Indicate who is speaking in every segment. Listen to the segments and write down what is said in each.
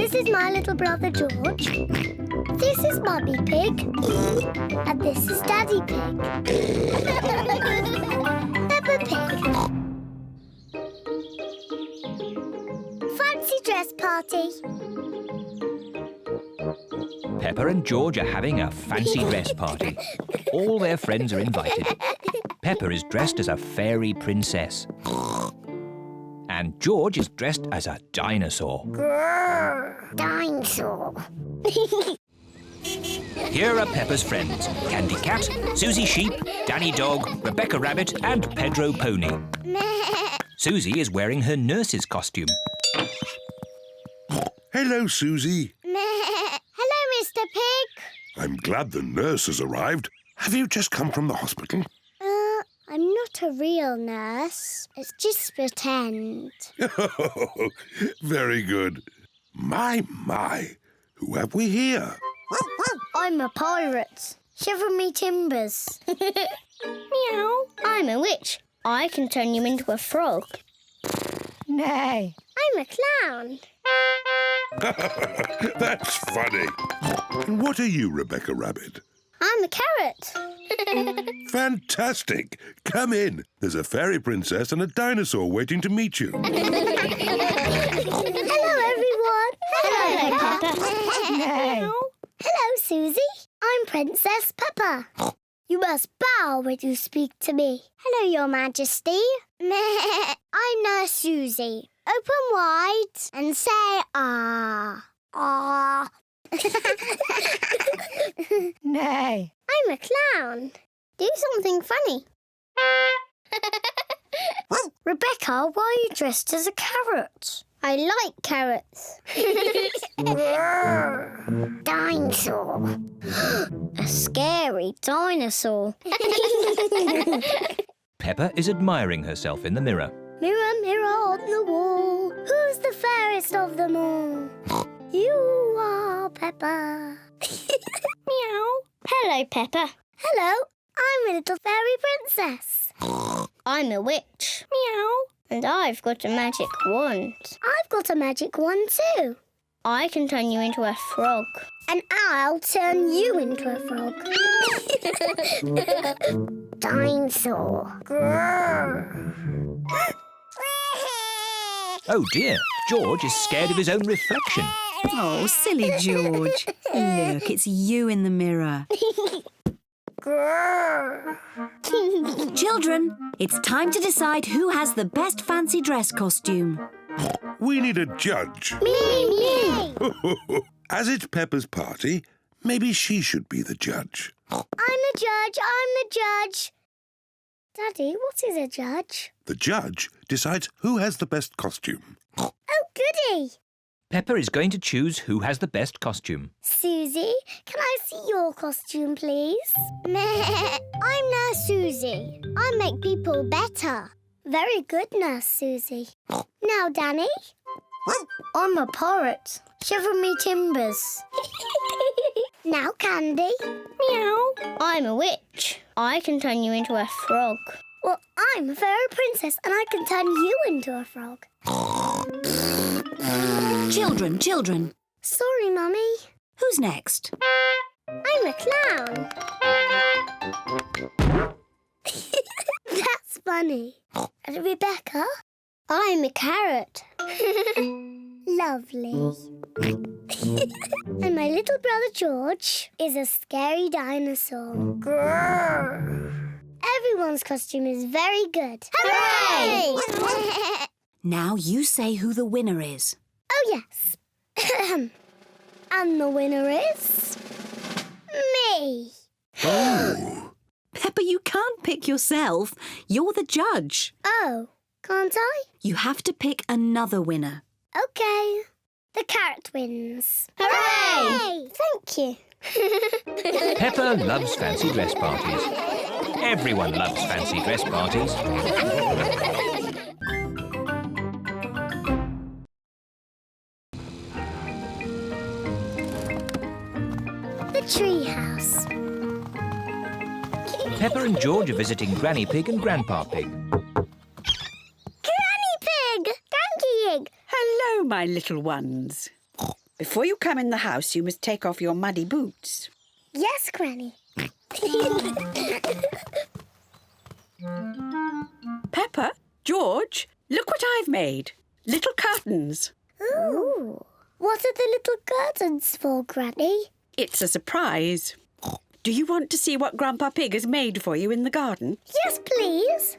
Speaker 1: This is my little brother George. This is Mummy Pig. And this is Daddy Pig. Peppa Pig. Fancy dress party.
Speaker 2: Peppa and George are having a fancy dress party. All their friends are invited. Peppa is dressed as a fairy princess. And George is dressed as a dinosaur.
Speaker 1: Grrr, dinosaur.
Speaker 2: Here are Peppa's friends: Candy Cat, Suzy Sheep, Danny Dog, Rebecca Rabbit and Pedro Pony. Suzy is wearing her nurse's costume.
Speaker 3: Hello, Suzy.
Speaker 1: Hello, Mr. Pig.
Speaker 3: I'm glad the nurse has arrived. Have you just come from the hospital?
Speaker 1: I'm not a real nurse. It's just pretend.
Speaker 3: Very good. My. Who have we here?
Speaker 1: I'm a pirate. Shiver me timbers. Meow. I'm a witch. I can turn you into a frog.
Speaker 4: Nay.
Speaker 1: I'm a clown.
Speaker 3: That's funny. And what are you, Rebecca Rabbit?
Speaker 1: I'm a carrot.
Speaker 3: Fantastic. Come in. There's a fairy princess and a dinosaur waiting to meet you.
Speaker 1: Hello, everyone. Hello, Peppa.
Speaker 4: Nay.
Speaker 1: Hello, Suzy. I'm Princess Peppa. You must bow when you speak to me. Hello, Your Majesty. I'm Nurse Suzy. Open wide and say ah. Ah.
Speaker 4: Nay.
Speaker 1: I'm a clown. Do something funny. Rebecca, why are you dressed as a carrot? I like carrots. Dinosaur. A scary dinosaur.
Speaker 2: Peppa is admiring herself in the mirror.
Speaker 1: Mirror, mirror on the wall, who's the fairest of them all? You are Peppa. Meow. Hello, Peppa. Hello, I'm a little fairy princess. I'm a witch. Meow. And I've got a magic wand. I've got a magic wand too. I can turn you into a frog. And I'll turn you into a frog. Dinosaur.
Speaker 2: Oh dear, George is scared of his own reflection.
Speaker 4: Oh, silly George. Look, it's you in the mirror. Children, it's time to decide who has the best fancy dress costume.
Speaker 3: We need a judge.
Speaker 1: Me.
Speaker 3: As it's Peppa's party, maybe she should be the judge.
Speaker 1: I'm the judge. Daddy, what is a judge?
Speaker 3: The judge decides who has the best costume.
Speaker 1: Oh, goody.
Speaker 2: Peppa is going to choose who has the best costume.
Speaker 1: Suzy, can I see your costume, please? I'm Nurse Suzy. I make people better. Very good, Nurse Suzy. Now, Danny. I'm a pirate. Shiver me timbers. Now, Candy. Meow. I'm a witch. I can turn you into a frog. Well, I'm a fairy princess and I can turn you into a frog.
Speaker 4: Children.
Speaker 1: Sorry, Mummy.
Speaker 4: Who's next?
Speaker 1: I'm a clown. That's funny. And Rebecca? I'm a carrot. Lovely. And my little brother George is a scary dinosaur. Grrr. Everyone's costume is very good. Hooray!
Speaker 4: Now you say who the winner is.
Speaker 1: Oh, yes. And the winner is... me.
Speaker 3: Oh!
Speaker 4: Peppa, you can't pick yourself. You're the judge.
Speaker 1: Oh, can't I?
Speaker 4: You have to pick another winner.
Speaker 1: OK. The carrot wins. Hooray! Thank you.
Speaker 2: Peppa loves fancy dress parties. Everyone loves fancy dress parties.
Speaker 1: The Treehouse.
Speaker 2: Peppa and George are visiting Granny Pig and Grandpa Pig.
Speaker 1: Granny Pig! Granky Pig!
Speaker 5: Hello, my little ones. Before you come in the house, you must take off your muddy boots.
Speaker 1: Yes, Granny.
Speaker 5: Peppa, George, look what I've made. Little curtains.
Speaker 1: Ooh. What are the little curtains for, Granny?
Speaker 5: It's a surprise. Do you want to see what Grandpa Pig has made for you in the garden?
Speaker 1: Yes, please.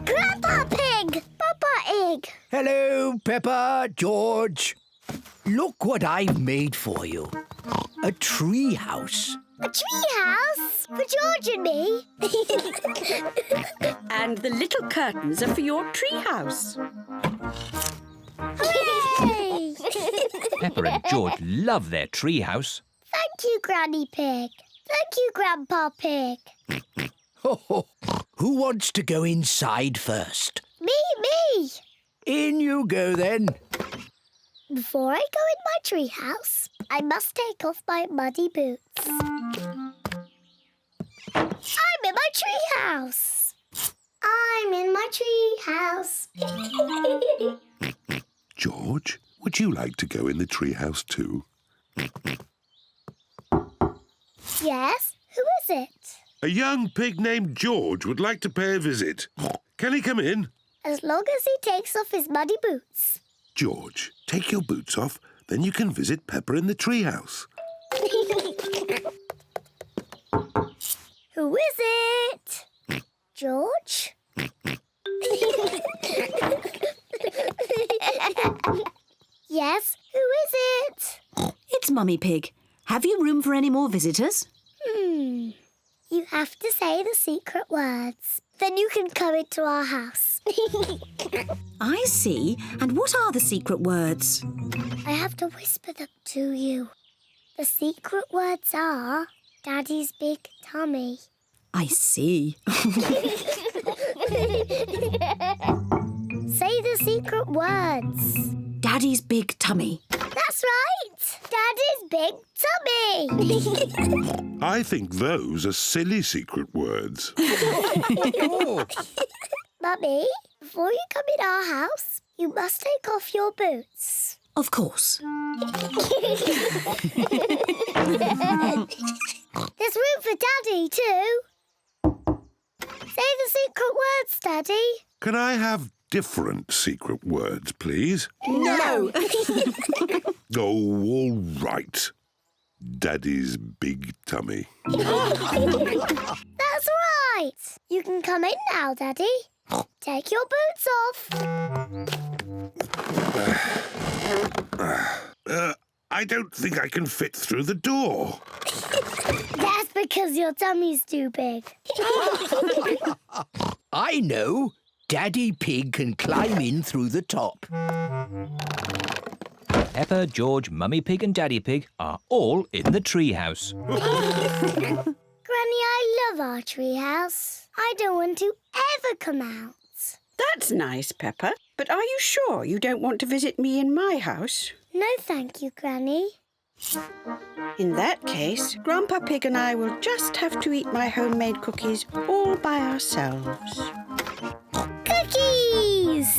Speaker 1: Grandpa Pig! Papa Egg!
Speaker 6: Hello, Peppa, George. Look what I've made for you. A treehouse.
Speaker 1: A tree house for George and me.
Speaker 5: And the little curtains are for your treehouse.
Speaker 1: Hooray!
Speaker 2: Peppa and George love their treehouse.
Speaker 1: Thank you, Granny Pig. Thank you, Grandpa Pig.
Speaker 6: Who wants to go inside first?
Speaker 1: Me.
Speaker 6: In you go then.
Speaker 1: Before I go in my tree house, I must take off my muddy boots. I'm in my tree house. I'm in my tree house.
Speaker 3: George, would you like to go in the treehouse too?
Speaker 1: Yes, who is it?
Speaker 3: A young pig named George would like to pay a visit. Can he come in?
Speaker 1: As long as he takes off his muddy boots.
Speaker 3: George, take your boots off, then you can visit Peppa in the treehouse.
Speaker 1: Who is it? George? Yes, who is it?
Speaker 4: It's Mummy Pig. Have you room for any more visitors?
Speaker 1: You have to say the secret words. Then you can come into our house.
Speaker 4: I see. And what are the secret words?
Speaker 1: I have to whisper them to you. The secret words are Daddy's big tummy.
Speaker 4: I see.
Speaker 1: Say the secret words.
Speaker 4: Daddy's big tummy.
Speaker 1: That's right. Daddy's big tummy.
Speaker 3: I think those are silly secret words.
Speaker 1: Mummy, before you come in our house, you must take off your boots.
Speaker 4: Of course.
Speaker 1: There's room for Daddy too. Say the secret words, Daddy.
Speaker 3: Can I have different secret words, please?
Speaker 4: No.
Speaker 3: Oh, all right. Daddy's big tummy.
Speaker 1: That's right. You can come in now, Daddy. Take your boots off.
Speaker 3: I don't think I can fit through the door.
Speaker 1: That's because your tummy's too big.
Speaker 6: I know. Daddy Pig can climb in through the top.
Speaker 2: Peppa, George, Mummy Pig and Daddy Pig are all in the treehouse.
Speaker 1: Granny, I love our treehouse. I don't want to ever come out.
Speaker 5: That's nice, Peppa. But are you sure you don't want to visit me in my house?
Speaker 1: No, thank you, Granny.
Speaker 5: In that case, Grandpa Pig and I will just have to eat my homemade cookies all by ourselves.
Speaker 1: Cookies!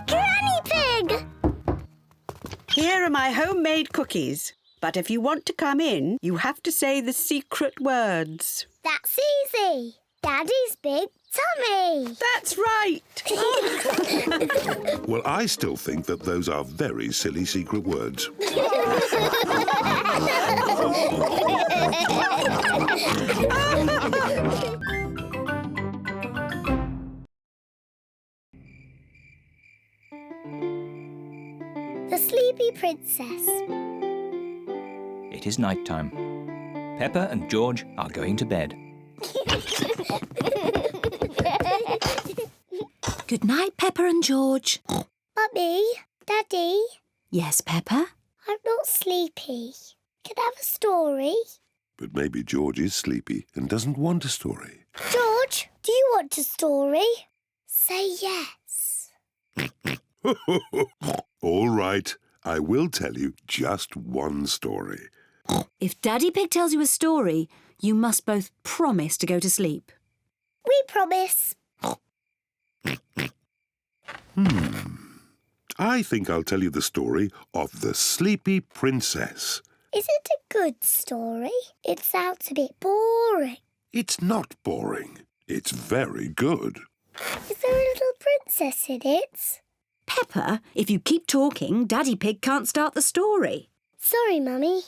Speaker 1: Granny Pig!
Speaker 5: Here are my homemade cookies. But if you want to come in, you have to say the secret words.
Speaker 1: That's easy. Daddy's big tummy.
Speaker 5: That's right.
Speaker 3: Well, I still think that those are very silly secret words.
Speaker 1: The Sleepy Princess.
Speaker 2: It is night time. Peppa and George are going to bed.
Speaker 4: Good night, Peppa and George.
Speaker 1: Mummy, Daddy,
Speaker 4: Yes, Peppa?
Speaker 1: I'm not sleepy. Can I have a story?
Speaker 3: But maybe George is sleepy and doesn't want a story.
Speaker 1: George, do you want a story? Say yes.
Speaker 3: All right, I will tell you just one story.
Speaker 4: If Daddy Pig tells you a story, you must both promise to go to sleep.
Speaker 1: We We promise.
Speaker 3: I think I'll tell you the story of the Sleepy Princess.
Speaker 1: Is it a good story? It sounds a bit boring.
Speaker 3: It's not boring. It's very good.
Speaker 1: Is there a little princess in it?
Speaker 4: Peppa, if you keep talking, Daddy Pig can't start the story.
Speaker 1: Sorry, Mummy.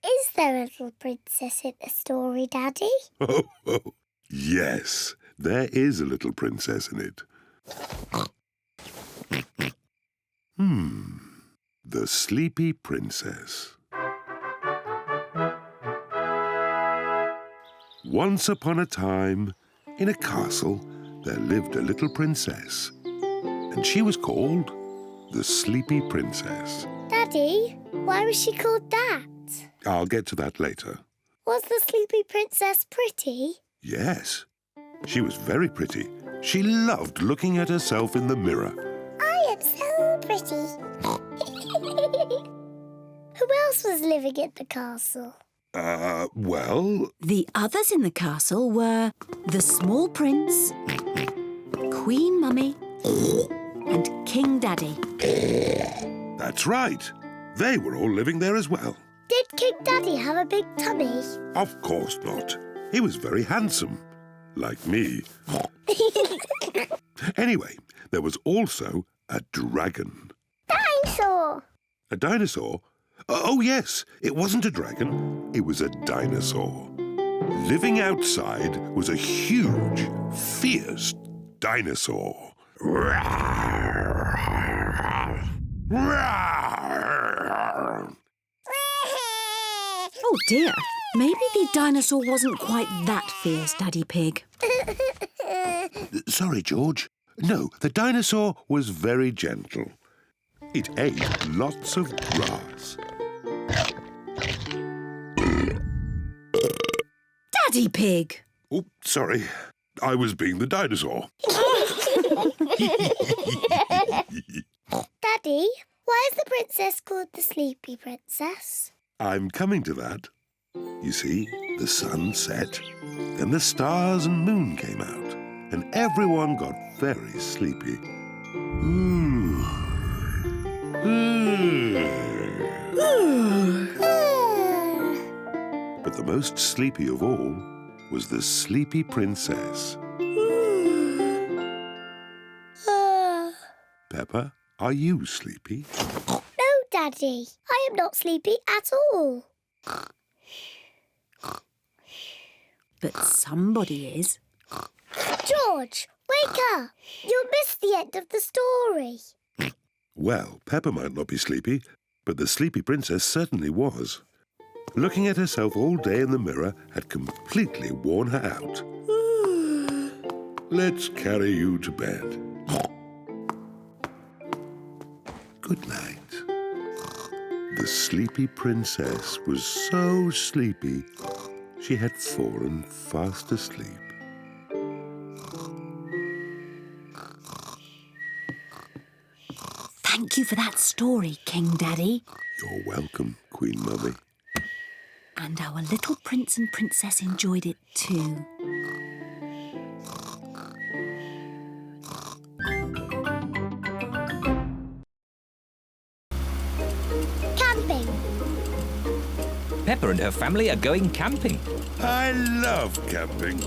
Speaker 1: Is there a little princess in the story, Daddy?
Speaker 3: Oh, yes, there is a little princess in it. The Sleepy Princess. Once upon a time, in a castle, there lived a little princess, and she was called the Sleepy Princess.
Speaker 1: Daddy, why was she called that?
Speaker 3: I'll get to that later.
Speaker 1: Was the Sleepy Princess pretty?
Speaker 3: Yes, she was very pretty. She loved looking at herself in the mirror.
Speaker 1: I am so pretty. Who else was living in the castle?
Speaker 3: Well,
Speaker 4: The others in the castle were the small prince, Queen Mummy, and King Daddy.
Speaker 3: that's right. They were all living there as well.
Speaker 1: Did King Daddy have a big tummy?
Speaker 3: Of course not. He was very handsome, like me. Anyway, there was also a dragon.
Speaker 1: Dinosaur!
Speaker 3: A dinosaur? Oh, yes, it wasn't a dragon. It was a dinosaur. Living outside was a huge, fierce dinosaur.
Speaker 4: Oh dear, maybe the dinosaur wasn't quite that fierce, Daddy Pig.
Speaker 3: Sorry, George. No, the dinosaur was very gentle. It ate lots of grass.
Speaker 4: Daddy Pig!
Speaker 3: Oh, sorry. I was being the dinosaur.
Speaker 1: Daddy, why is the princess called the Sleepy Princess?
Speaker 3: I'm coming to that. You see, the sun set, then the stars and moon came out, and everyone got very sleepy. But the most sleepy of all was the Sleepy Princess. Peppa, are you sleepy?
Speaker 1: No, Daddy. I am not sleepy at all.
Speaker 4: But somebody is.
Speaker 1: George, wake up. You'll miss the end of the story.
Speaker 3: Well, Peppa might not be sleepy, but the Sleepy Princess certainly was. Looking at herself all day in the mirror had completely worn her out. Let's carry you to bed. Good night. The Sleepy Princess was so sleepy, she had fallen fast asleep.
Speaker 4: Thank you for that story, King Daddy.
Speaker 3: You're welcome, Queen Mummy.
Speaker 4: And our little prince and princess enjoyed it too.
Speaker 1: Camping.
Speaker 2: Peppa and her family are going camping.
Speaker 3: I love camping.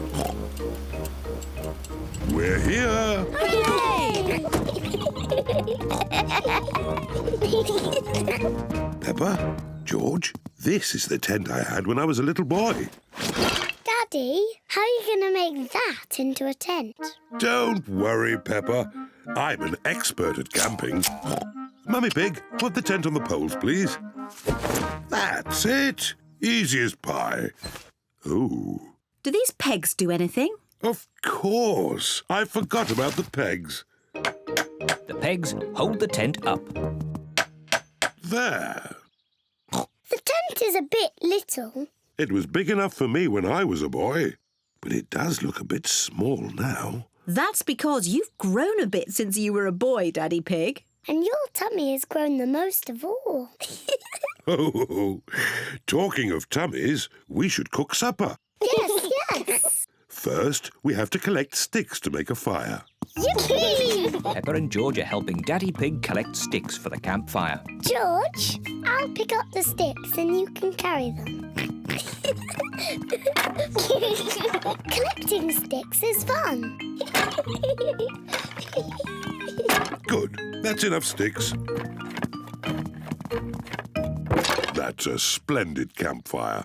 Speaker 3: We're here.
Speaker 4: Hooray!
Speaker 3: Peppa, George, this is the tent I had when I was a little boy.
Speaker 1: Daddy, how are you going to make that into a tent?
Speaker 3: Don't worry, Peppa. I'm an expert at camping. Mummy Pig, put the tent on the poles, please. That's it. Easy as pie. Oh,
Speaker 4: Do these pegs do anything?
Speaker 3: of course. I forgot about the pegs.
Speaker 2: The pegs hold the tent up.
Speaker 3: There.
Speaker 1: The tent is a bit little.
Speaker 3: It was big enough for me when I was a boy, but it does look a bit small now.
Speaker 4: That's because you've grown a bit since you were a boy, Daddy Pig.
Speaker 1: And your tummy has grown the most of all.
Speaker 3: Oh, talking of tummies, we should cook supper.
Speaker 1: Yes, yes.
Speaker 3: First, we have to collect sticks to make a fire.
Speaker 1: Yippee!
Speaker 2: Peppa and George are helping Daddy Pig collect sticks for the campfire.
Speaker 1: George, I'll pick up the sticks and you can carry them. Collecting sticks is fun.
Speaker 3: Good. That's enough sticks. That's a splendid campfire.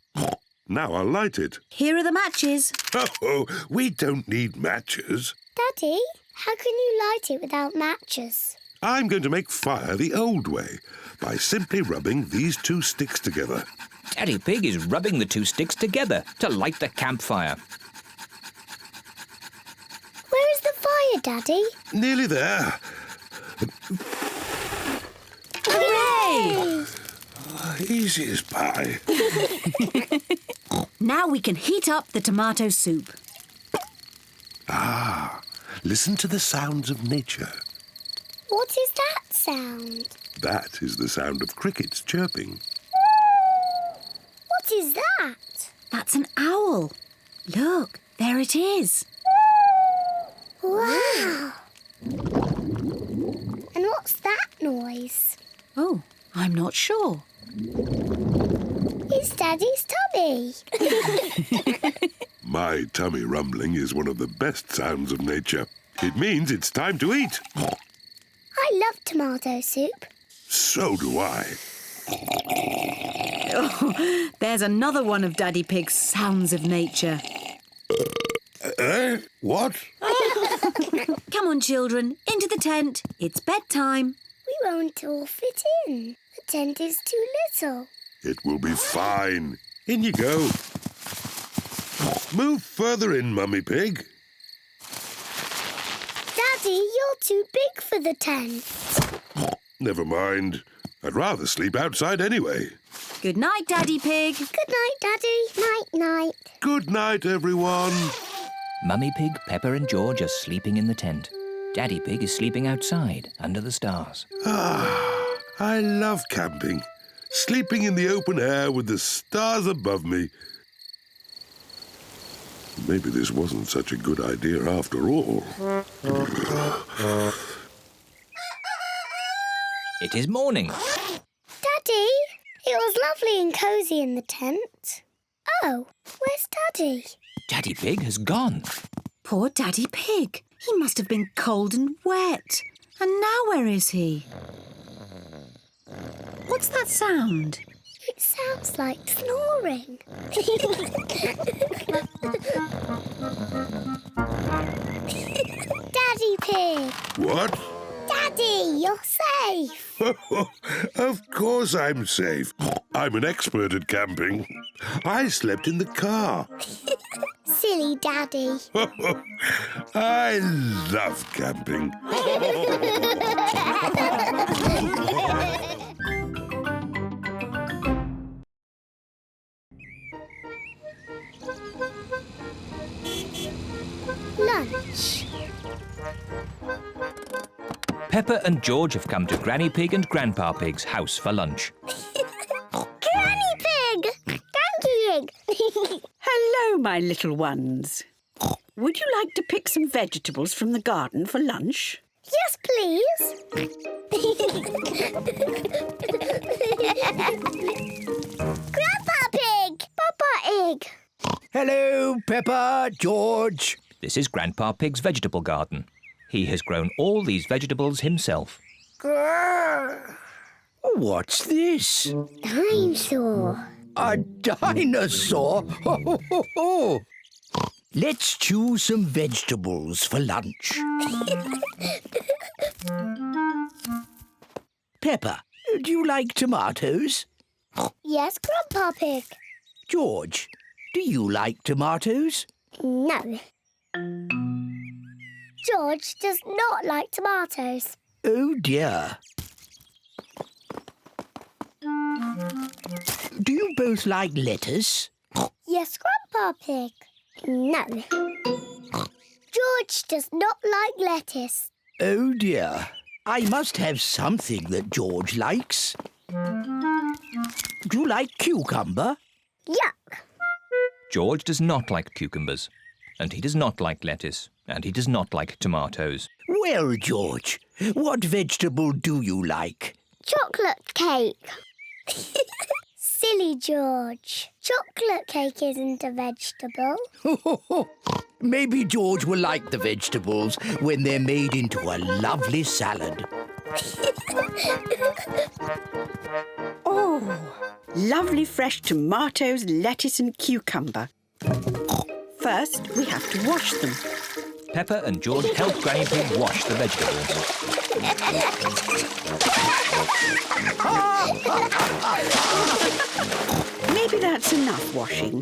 Speaker 3: Now I'll light it.
Speaker 4: Here are the matches.
Speaker 3: Oh, we don't need matches.
Speaker 1: Daddy, how can you light it without matches?
Speaker 3: I'm going to make fire the old way by simply rubbing these two sticks together.
Speaker 2: Daddy Pig is rubbing the two sticks together to light the campfire.
Speaker 1: Where is the fire, Daddy?
Speaker 3: Nearly there.
Speaker 4: Hooray!
Speaker 3: Easy as pie.
Speaker 4: Now we can heat up the tomato soup.
Speaker 3: Listen to the sounds of nature.
Speaker 1: What is that sound?
Speaker 3: That is the sound of crickets chirping.
Speaker 1: What is that?
Speaker 4: That's an owl. Look, there it is.
Speaker 1: Wow! And what's that noise?
Speaker 4: Oh, I'm not sure.
Speaker 1: It's Daddy's tummy.
Speaker 3: My tummy rumbling is one of the best sounds of nature. It means it's time to eat.
Speaker 1: I love tomato soup.
Speaker 3: So do I.
Speaker 4: Oh, there's another one of Daddy Pig's sounds of nature.
Speaker 3: What?
Speaker 4: Come on, children, into the tent. It's bedtime.
Speaker 1: We won't all fit in. The tent is too little.
Speaker 3: It will be fine. In you go. Move further in, Mummy Pig.
Speaker 1: Daddy, you're too big for the tent.
Speaker 3: Never mind. I'd rather sleep outside anyway.
Speaker 4: Good night, Daddy Pig.
Speaker 1: Good night, Daddy. Night-night.
Speaker 3: Good night, everyone.
Speaker 2: Mummy Pig, Peppa and George are sleeping in the tent. Daddy Pig is sleeping outside, under the stars.
Speaker 3: I love camping. Sleeping in the open air with the stars above me. Maybe this wasn't such a good idea after all.
Speaker 2: It is morning.
Speaker 1: Daddy, it was lovely and cosy in the tent. Oh, where's Daddy?
Speaker 2: Daddy Pig has gone.
Speaker 4: Poor Daddy Pig. He must have been cold and wet. And now where is he? What's that sound?
Speaker 1: It sounds like snoring. Daddy Pig!
Speaker 3: What?
Speaker 1: Daddy, you're safe!
Speaker 3: Of course I'm safe. I'm an expert at camping. I slept in the car.
Speaker 1: Silly Daddy.
Speaker 3: I love camping.
Speaker 1: Lunch.
Speaker 2: Peppa and George have come to Granny Pig and Grandpa Pig's house for lunch.
Speaker 1: Granny Pig! Granny Pig!
Speaker 5: Hello, my little ones. Would you like to pick some vegetables from the garden for lunch?
Speaker 1: Yes, please. Grandpa Pig! Papa Egg!
Speaker 6: Hello, Peppa, George.
Speaker 2: This is Grandpa Pig's vegetable garden. He has grown all these vegetables himself.
Speaker 6: Grrr. What's this?
Speaker 1: Dinosaur.
Speaker 6: A dinosaur? Ho, ho, ho, ho. Let's choose some vegetables for lunch. Peppa, do you like tomatoes?
Speaker 1: Yes, Grandpa Pig.
Speaker 6: George, do you like tomatoes?
Speaker 1: No. George does not like tomatoes.
Speaker 6: Oh, dear. Do you both like lettuce?
Speaker 1: Yes, Grandpa Pig. No. George does not like lettuce.
Speaker 6: Oh, dear. I must have something that George likes. Do you like cucumber?
Speaker 1: Yuck.
Speaker 2: George does not like cucumbers. and he does not like lettuce, and he does not like tomatoes.
Speaker 6: Well, George, what vegetable do you like?
Speaker 1: Chocolate cake. Silly George. Chocolate cake isn't a vegetable.
Speaker 6: Maybe George will like the vegetables when they're made into a lovely salad.
Speaker 5: Oh, lovely fresh tomatoes, lettuce and cucumber. First, we have to wash them.
Speaker 2: Peppa and George help Granny Pig wash the vegetables.
Speaker 5: Maybe that's enough washing.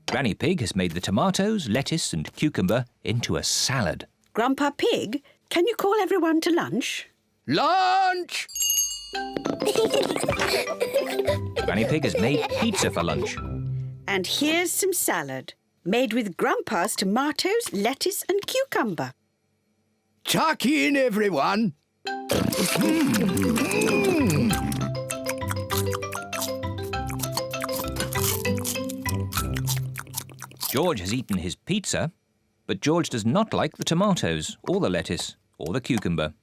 Speaker 2: Granny Pig has made the tomatoes, lettuce and cucumber into a salad.
Speaker 5: Grandpa Pig, can you call everyone to lunch?
Speaker 6: Lunch!
Speaker 2: Granny Pig has made pizza for lunch.
Speaker 5: And here's some salad, made with Grandpa's tomatoes, lettuce and cucumber.
Speaker 6: Tuck in, everyone.
Speaker 2: George has eaten his pizza, but George does not like the tomatoes, or the lettuce, or the cucumber.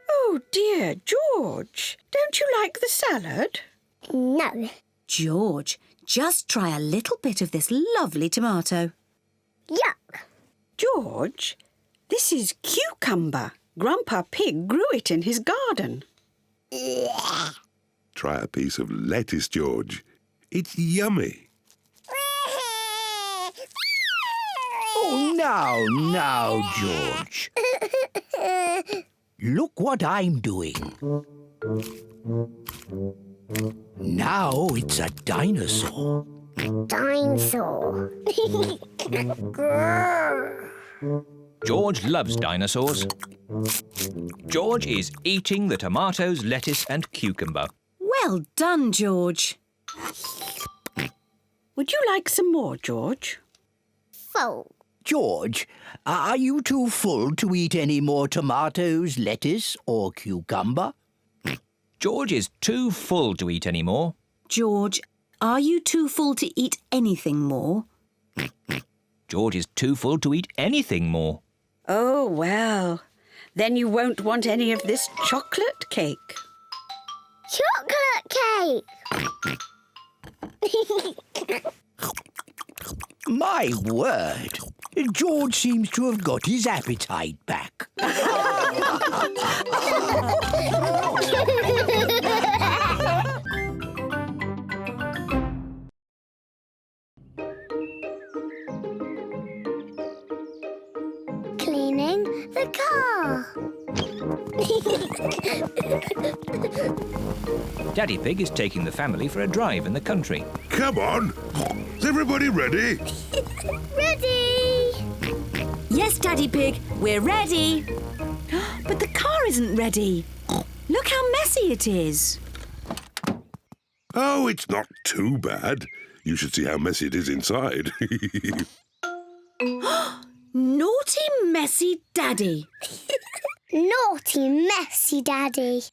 Speaker 5: Oh dear, George, don't you like the salad?
Speaker 1: No.
Speaker 4: George, just try a little bit of this lovely tomato.
Speaker 1: Yuck.
Speaker 5: George, this is cucumber. Grandpa Pig grew it in his garden.
Speaker 3: Try a piece of lettuce, George. It's yummy.
Speaker 6: Oh, now, George. Look what I'm doing. Now it's a dinosaur.
Speaker 1: Dinosaur. Grrr.
Speaker 2: George loves dinosaurs. George is eating the tomatoes, lettuce and cucumber.
Speaker 4: Well done, George.
Speaker 5: Would you like some more, George?
Speaker 1: Full.
Speaker 6: George, are you too full to eat any more tomatoes, lettuce or cucumber?
Speaker 2: George is too full to eat any more.
Speaker 4: George, are you too full to eat anything more?
Speaker 2: George is too full to eat anything more.
Speaker 5: Oh, well, then you won't want any of this chocolate cake.
Speaker 1: Chocolate cake.
Speaker 6: My word, George seems to have got his appetite back.
Speaker 1: Cleaning the car.
Speaker 2: Daddy Pig is taking the family for a drive in the country.
Speaker 3: Come on. Is everybody ready?
Speaker 1: Ready.
Speaker 4: Yes, Daddy Pig, we're ready. But the car isn't ready. Look how messy it is.
Speaker 3: Oh, it's not too bad. You should see how messy it is inside.
Speaker 4: Naughty, messy Daddy.
Speaker 1: Naughty, messy Daddy.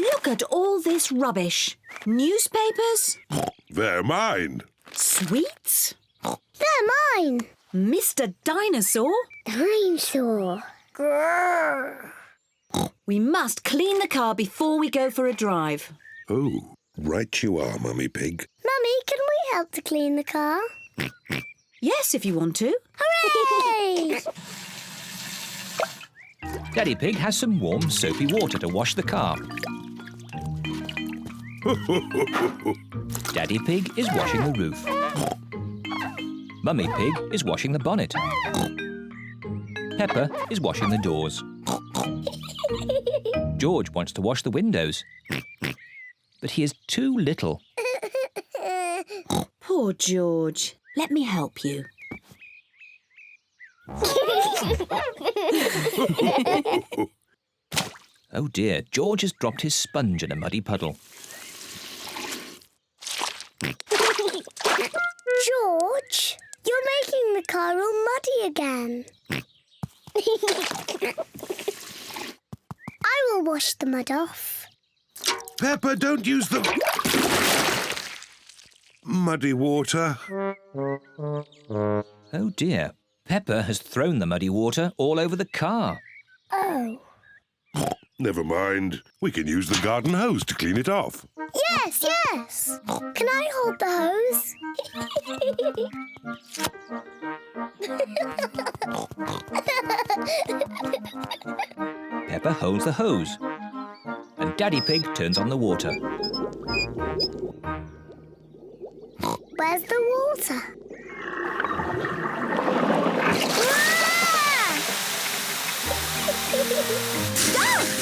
Speaker 4: Look at all this rubbish. Newspapers,
Speaker 3: They're mine.
Speaker 4: sweets,
Speaker 1: They're mine.
Speaker 4: Mr. Dinosaur.
Speaker 1: Dinosaur. Grrr.
Speaker 4: We must clean the car before we go for a drive.
Speaker 3: Oh, right you are, Mummy Pig.
Speaker 1: Mummy, can we help to clean the car?
Speaker 4: Yes, if you want to.
Speaker 1: Hooray!
Speaker 2: Daddy Pig has some warm, soapy water to wash the car. Daddy Pig is washing the roof. Mummy Pig is washing the bonnet. Peppa is washing the doors. George wants to wash the windows, but he is too little.
Speaker 4: Poor George. Let me help you.
Speaker 2: Oh dear, George has dropped his sponge in a muddy puddle.
Speaker 1: George, you're making the car all muddy again. I will wash the mud off.
Speaker 3: Peppa, don't use the... Muddy water.
Speaker 2: Oh dear, Peppa has thrown the muddy water all over the car.
Speaker 1: Oh.
Speaker 3: Never mind. We can use the garden hose to clean it off.
Speaker 1: Yes, yes. Can I hold the hose?
Speaker 2: Peppa holds the hose, and Daddy Pig turns on the water.
Speaker 1: Where's the water?
Speaker 4: Ah!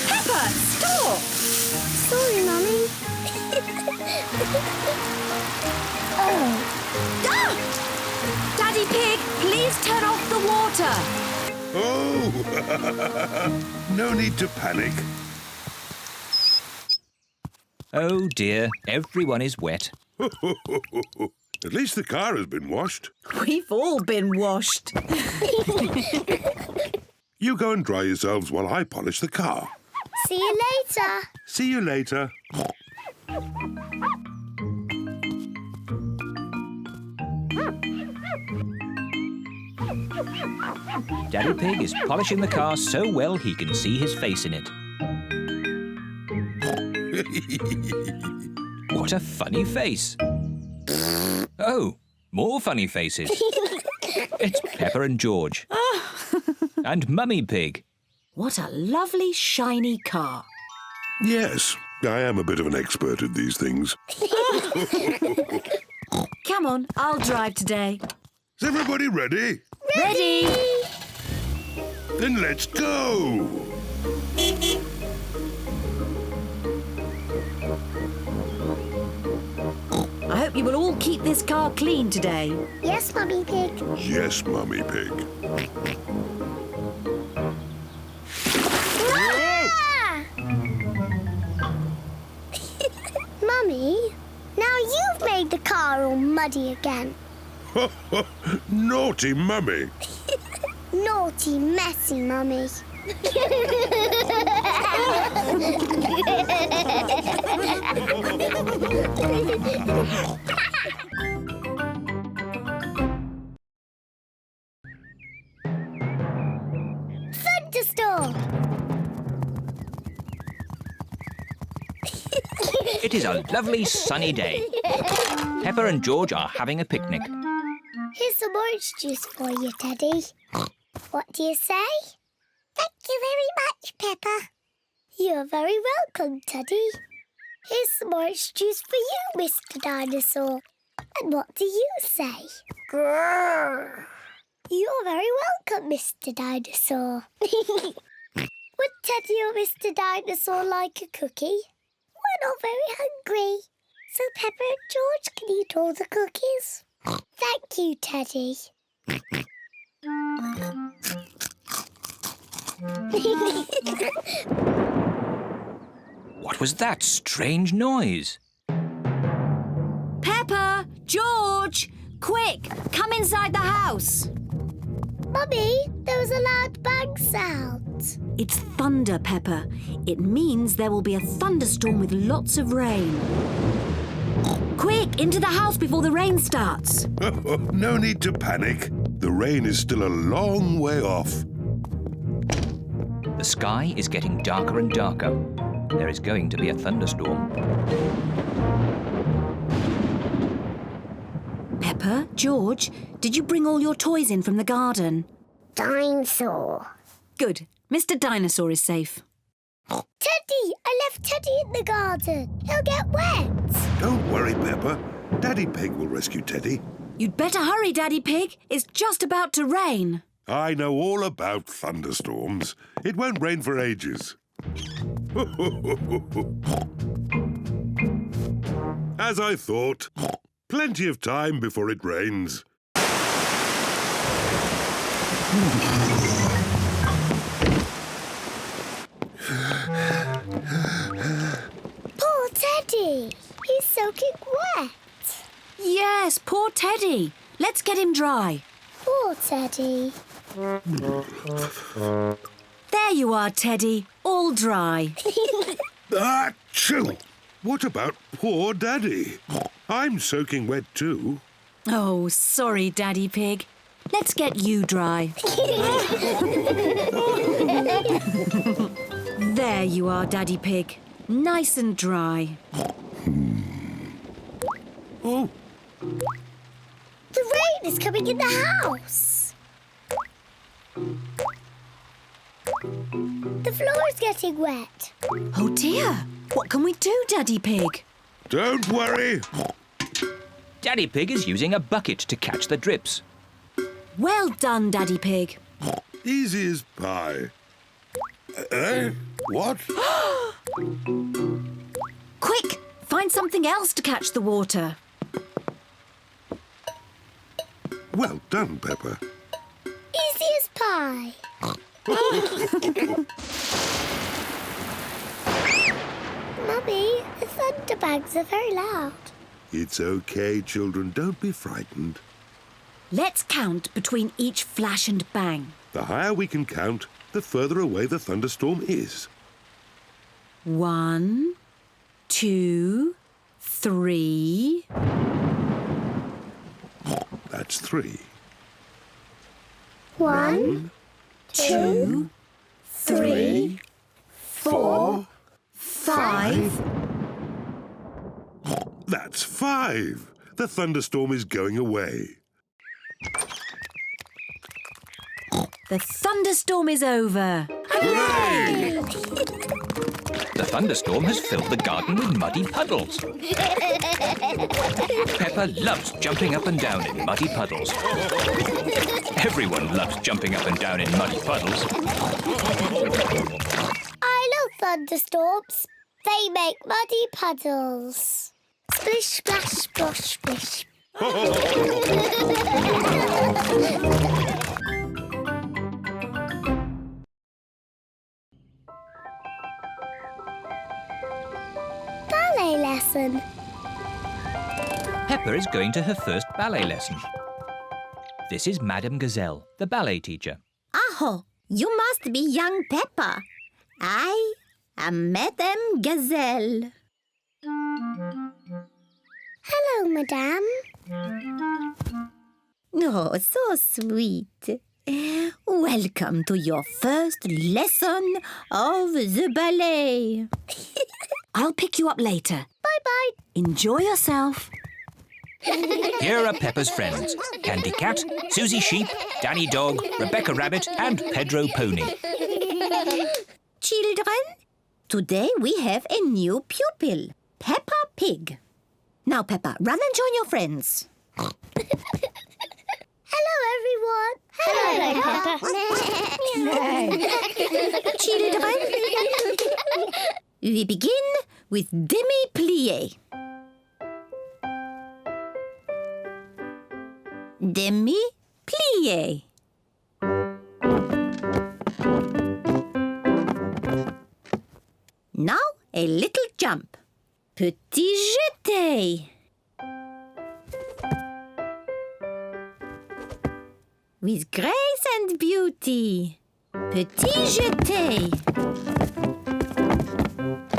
Speaker 4: Peppa, stop!
Speaker 1: Sorry, Mummy. Oh.
Speaker 4: Ah! Daddy Pig, please turn off the water.
Speaker 3: Oh! No need to panic.
Speaker 2: Oh dear, everyone is wet.
Speaker 3: At least the car has been washed.
Speaker 4: We've all been washed.
Speaker 3: You go and dry yourselves while I polish the car.
Speaker 1: See you later.
Speaker 3: See you later.
Speaker 2: Daddy Pig is polishing the car so well he can see his face in it. What a funny face. Oh, more funny faces. It's Peppa and George. And Mummy Pig.
Speaker 4: What a lovely, shiny car.
Speaker 3: Yes, I am a bit of an expert at these things.
Speaker 4: Come on, I'll drive today.
Speaker 3: Is everybody ready?
Speaker 4: Ready?
Speaker 3: Then let's go!
Speaker 4: I hope you will all keep this car clean today.
Speaker 1: Yes, Mummy Pig.
Speaker 3: Yes, Mummy Pig.
Speaker 1: Ah! Mummy, now you've made the car all muddy again.
Speaker 3: Naughty Mummy.
Speaker 1: Naughty, messy Mummy. Thunderstorm!
Speaker 2: It is a lovely sunny day. Peppa and George are having a picnic.
Speaker 1: Here's some orange juice for you, Teddy. What do you say? Thank you very much, Peppa. You're very welcome, Teddy. Here's some orange juice for you, Mr. Dinosaur. And what do you say? Grrr. You're very welcome, Mr. Dinosaur. Would Teddy or Mr. Dinosaur like a cookie? We're not very hungry, so Peppa and George can eat all the cookies. Thank you, Teddy.
Speaker 2: What was that strange noise?
Speaker 4: Peppa, George, quick, come inside the house.
Speaker 1: Mummy, there was a loud bang sound.
Speaker 4: It's thunder, Peppa. It means there will be a thunderstorm with lots of rain. Quick, into the house before the rain starts.
Speaker 3: No need to panic. The rain is still a long way off.
Speaker 2: The sky is getting darker and darker. There is going to be a thunderstorm.
Speaker 4: Peppa, George, did you bring all your toys in from the garden?
Speaker 1: Dinosaur.
Speaker 4: Good. Mr. Dinosaur is safe.
Speaker 1: Teddy! I left Teddy in the garden. He'll get wet.
Speaker 3: Don't worry, Peppa. Daddy Pig will rescue Teddy.
Speaker 4: You'd better hurry, Daddy Pig. It's just about to rain.
Speaker 3: I know all about thunderstorms. It won't rain for ages. As I thought, plenty of time before it rains.
Speaker 1: Poor Teddy. He's soaking wet.
Speaker 4: Yes, poor Teddy. Let's get him dry.
Speaker 1: Poor Teddy.
Speaker 4: There you are, Teddy. All dry.
Speaker 3: Achoo! What about poor Daddy? I'm soaking wet too.
Speaker 4: Oh, sorry, Daddy Pig. Let's get you dry. There you are, Daddy Pig. Nice and dry.
Speaker 3: Oh,
Speaker 1: The rain is coming in the house. The floor is getting wet.
Speaker 4: Oh dear. What can we do, Daddy Pig?
Speaker 3: don't worry.
Speaker 2: Daddy Pig is using a bucket to catch the drips.
Speaker 4: Well done, Daddy Pig.
Speaker 3: Easy as pie. What?
Speaker 4: Quick, find something else to catch the water.
Speaker 3: Well done, Peppa.
Speaker 1: Easy as pie. Mummy, the thunderbags are very loud.
Speaker 3: It's okay, children. Don't be frightened.
Speaker 4: Let's count between each flash and bang.
Speaker 3: The higher we can count, the further away the thunderstorm is.
Speaker 4: 1, 2, 3.
Speaker 3: That's 3.
Speaker 1: 1, 2,
Speaker 4: 3,
Speaker 3: 4,
Speaker 4: 5.
Speaker 3: That's 5. The thunderstorm is going away.
Speaker 4: The thunderstorm is over.
Speaker 3: Hooray!
Speaker 2: The thunderstorm has filled the garden with muddy puddles. Peppa loves jumping up and down in muddy puddles. Everyone loves jumping up and down in muddy puddles.
Speaker 1: I love thunderstorms. They make muddy puddles. Splish, splash, splosh, splish. Ballet lesson.
Speaker 2: Peppa is going to her first ballet lesson. This is Madame Gazelle, the ballet teacher.
Speaker 7: Aho, you must be young Peppa. I am Madame Gazelle.
Speaker 1: Hello, madame.
Speaker 7: Oh, so sweet. Welcome to your first lesson of the ballet.
Speaker 4: I'll pick you up later.
Speaker 1: Bye-bye.
Speaker 4: Enjoy yourself.
Speaker 2: Here are Peppa's friends, Candy Cat, Suzy Sheep, Danny Dog, Rebecca Rabbit and Pedro Pony.
Speaker 7: Children, today we have a new pupil, Peppa Pig. Now, Peppa, run and join your friends.
Speaker 1: Hello, everyone. Hello, Peppa.
Speaker 7: Children, we begin with demi-plie. Demi-plie. Now a little jump. Petit jeté. With grace and beauty. Petit jeté.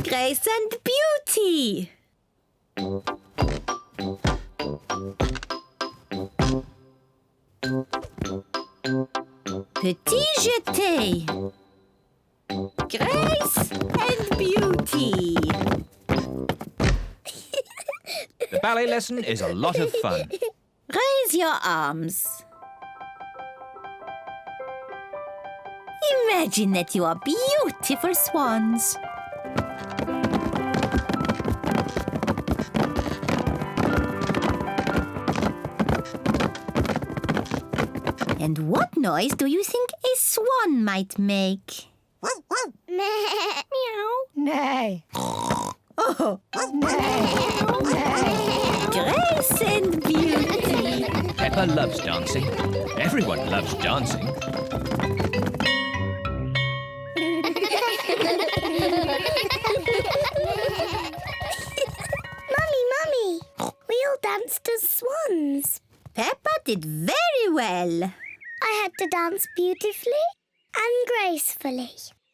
Speaker 7: Grace and beauty. Petit jeté. Grace and beauty.
Speaker 2: The ballet lesson is a lot of fun.
Speaker 7: Raise your arms. Imagine that you are beautiful swans. And what noise do you think a swan might make?
Speaker 1: Meow.
Speaker 5: Nay.
Speaker 7: Oh, grace and beauty.
Speaker 2: Peppa loves dancing. Everyone loves dancing.
Speaker 1: Mummy, we all danced as swans.
Speaker 7: Peppa did very well.
Speaker 1: I had to dance beautifully and gracefully.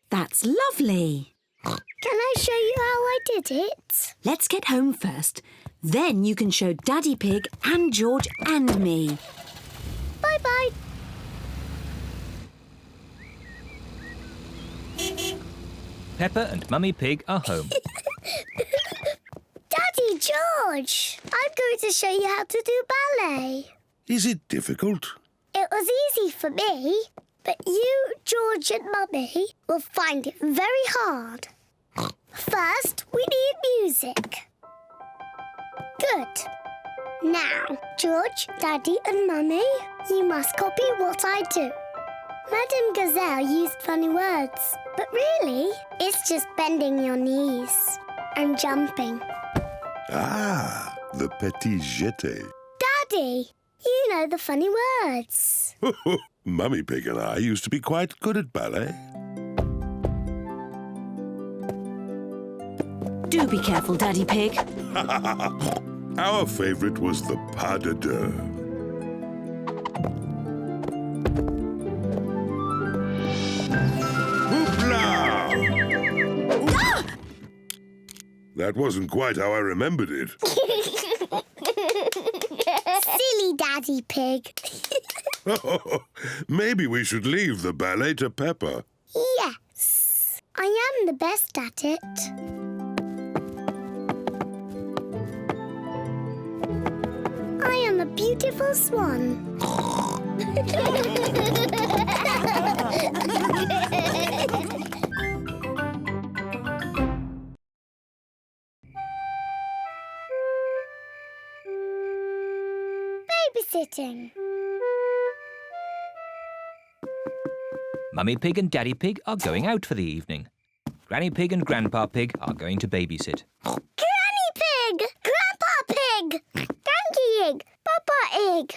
Speaker 4: That's lovely.
Speaker 1: Can I show you how I did it?
Speaker 4: Let's get home first. Then you can show Daddy Pig and George and me.
Speaker 1: Bye-bye.
Speaker 2: Peppa and Mummy Pig are home.
Speaker 1: Daddy George, I'm going to show you how to do ballet.
Speaker 3: Is it difficult?
Speaker 1: It was easy for me, but you, George and Mummy will find it very hard. First, we need music. Good. Now, George, Daddy and Mummy, you must copy what I do. Madame Gazelle used funny words, but really, it's just bending your knees and jumping.
Speaker 3: Ah, the petit jeté.
Speaker 1: Daddy, you know the funny words.
Speaker 3: Mummy Pig and I used to be quite good at ballet.
Speaker 4: Do be careful, Daddy Pig.
Speaker 3: Our favourite was the pas de deux. Hoopla! That wasn't quite how I remembered it.
Speaker 1: Silly Daddy Pig.
Speaker 3: Maybe we should leave the ballet to Peppa.
Speaker 1: Yes, I am the best at it. I am a beautiful swan. Babysitting.
Speaker 2: Mummy Pig and Daddy Pig are going out for the evening. Granny Pig and Grandpa Pig are going to babysit.
Speaker 1: Granny Pig! Grandpa Pig! Granky Egg! Papa Egg!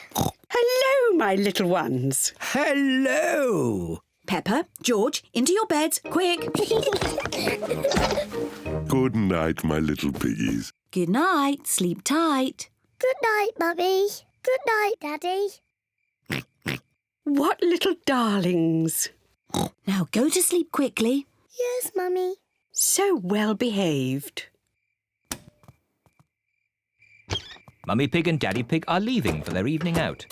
Speaker 5: Hello, my little ones.
Speaker 6: Hello.
Speaker 4: Peppa, George, into your beds, quick.
Speaker 3: Good night, my little piggies.
Speaker 4: Good night, sleep tight.
Speaker 1: Good night, Mummy. Good night, Daddy.
Speaker 5: What little darlings.
Speaker 4: Now go to sleep quickly.
Speaker 1: Yes, Mummy.
Speaker 5: So well behaved.
Speaker 2: Mummy Pig and Daddy Pig are leaving for their evening out.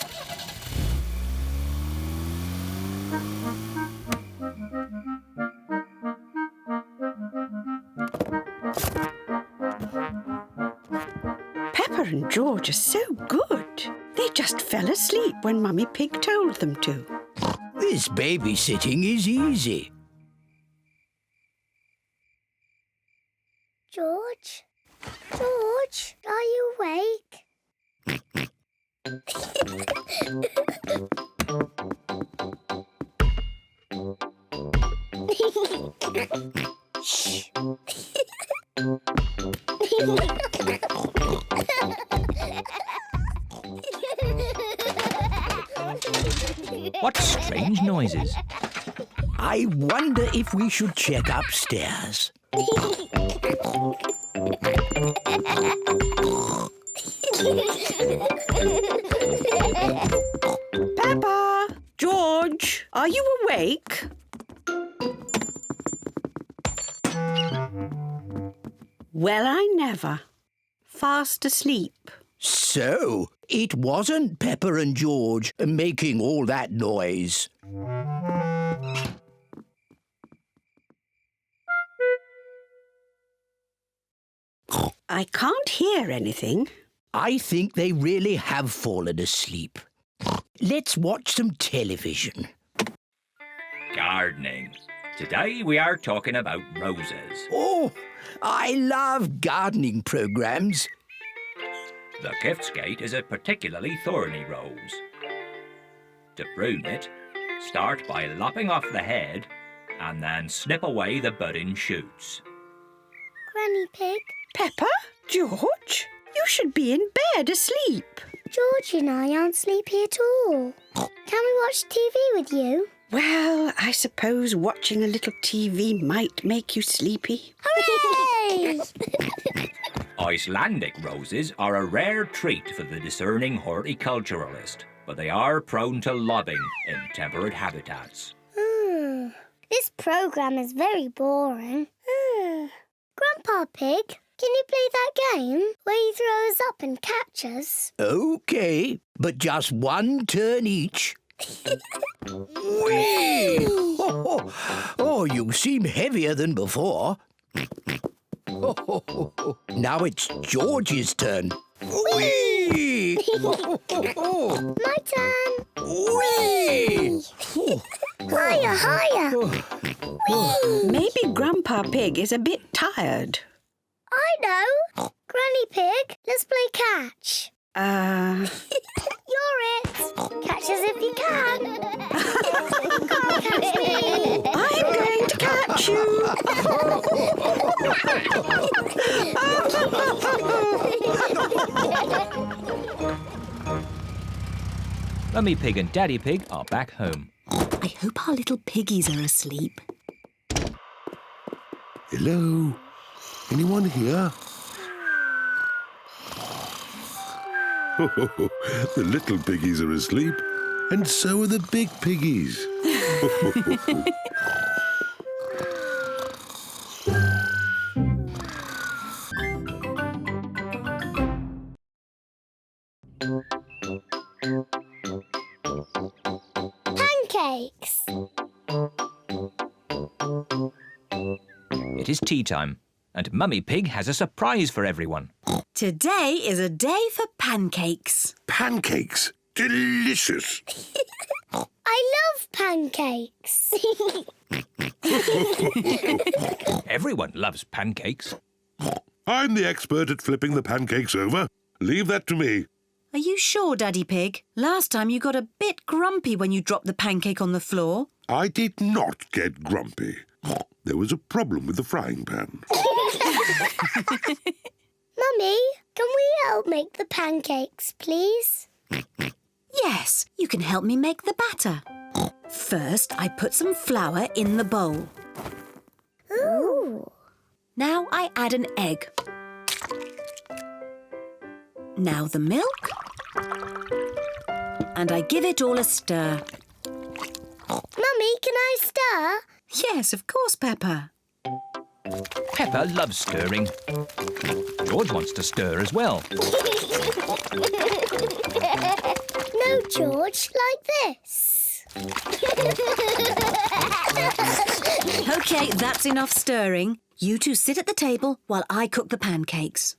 Speaker 5: Peppa and George are so good. They just fell asleep when Mummy Pig told them to.
Speaker 6: This babysitting is easy.
Speaker 1: George? George, are you awake? Shh.
Speaker 2: What strange noises.
Speaker 6: I wonder if we should check upstairs.
Speaker 5: Peppa! George, are you awake? Well, I never. Fast asleep.
Speaker 6: So, it wasn't Peppa and George making all that noise.
Speaker 5: I can't hear anything.
Speaker 6: I think they really have fallen asleep. Let's watch some television.
Speaker 2: Gardening. Today we are talking about roses.
Speaker 6: Oh, I love gardening programs.
Speaker 2: The Giftsgate is a particularly thorny rose. To prune it, start by lopping off the head and then snip away the budding shoots.
Speaker 1: Granny Pig,
Speaker 5: Peppa? George? You should be in bed asleep.
Speaker 1: George and I aren't sleepy at all. Can we watch TV with you?
Speaker 5: Well, I suppose watching a little TV might make you sleepy.
Speaker 1: Hooray!
Speaker 2: Icelandic roses are a rare treat for the discerning horticulturalist, but they are prone to lobbing in temperate habitats.
Speaker 1: This programme is very boring. Grandpa Pig, can you play that game where you throw us up and catch us?
Speaker 6: OK, but just one turn each. Whee! Oh, you seem heavier than before. Now it's George's turn. Whee!
Speaker 1: My turn.
Speaker 6: Whee!
Speaker 1: Higher, higher.
Speaker 5: Maybe Grandpa Pig is a bit tired.
Speaker 1: I know. Granny Pig, let's play catch. You're it. Catch us if you can. Can't catch me.
Speaker 5: I'm going to catch you.
Speaker 2: Mummy Pig and Daddy Pig are back home.
Speaker 4: I hope our little piggies are asleep.
Speaker 3: Hello? Anyone here? The little piggies are asleep, and so are the big piggies.
Speaker 1: Pancakes.
Speaker 2: It is tea time, and Mummy Pig has a surprise for everyone.
Speaker 4: Today is a day for pancakes.
Speaker 3: Pancakes! Delicious!
Speaker 1: I love pancakes.
Speaker 2: Everyone loves pancakes.
Speaker 3: I'm the expert at flipping the pancakes over. Leave that to me.
Speaker 4: Are you sure, Daddy Pig? Last time you got a bit grumpy when you dropped the pancake on the floor.
Speaker 3: I did not get grumpy. There was a problem with the frying pan.
Speaker 1: Mummy, can we help make the pancakes, please?
Speaker 4: Yes, you can help me make the batter. First, I put some flour in the bowl.
Speaker 1: Ooh.
Speaker 4: Now I add an egg. Now the milk. And I give it all a stir.
Speaker 1: Mummy, can I stir?
Speaker 4: Yes, of course, Peppa.
Speaker 2: Peppa loves stirring. George wants to stir as well.
Speaker 1: No, George, like this.
Speaker 4: OK, that's enough stirring. You two sit at the table while I cook the pancakes.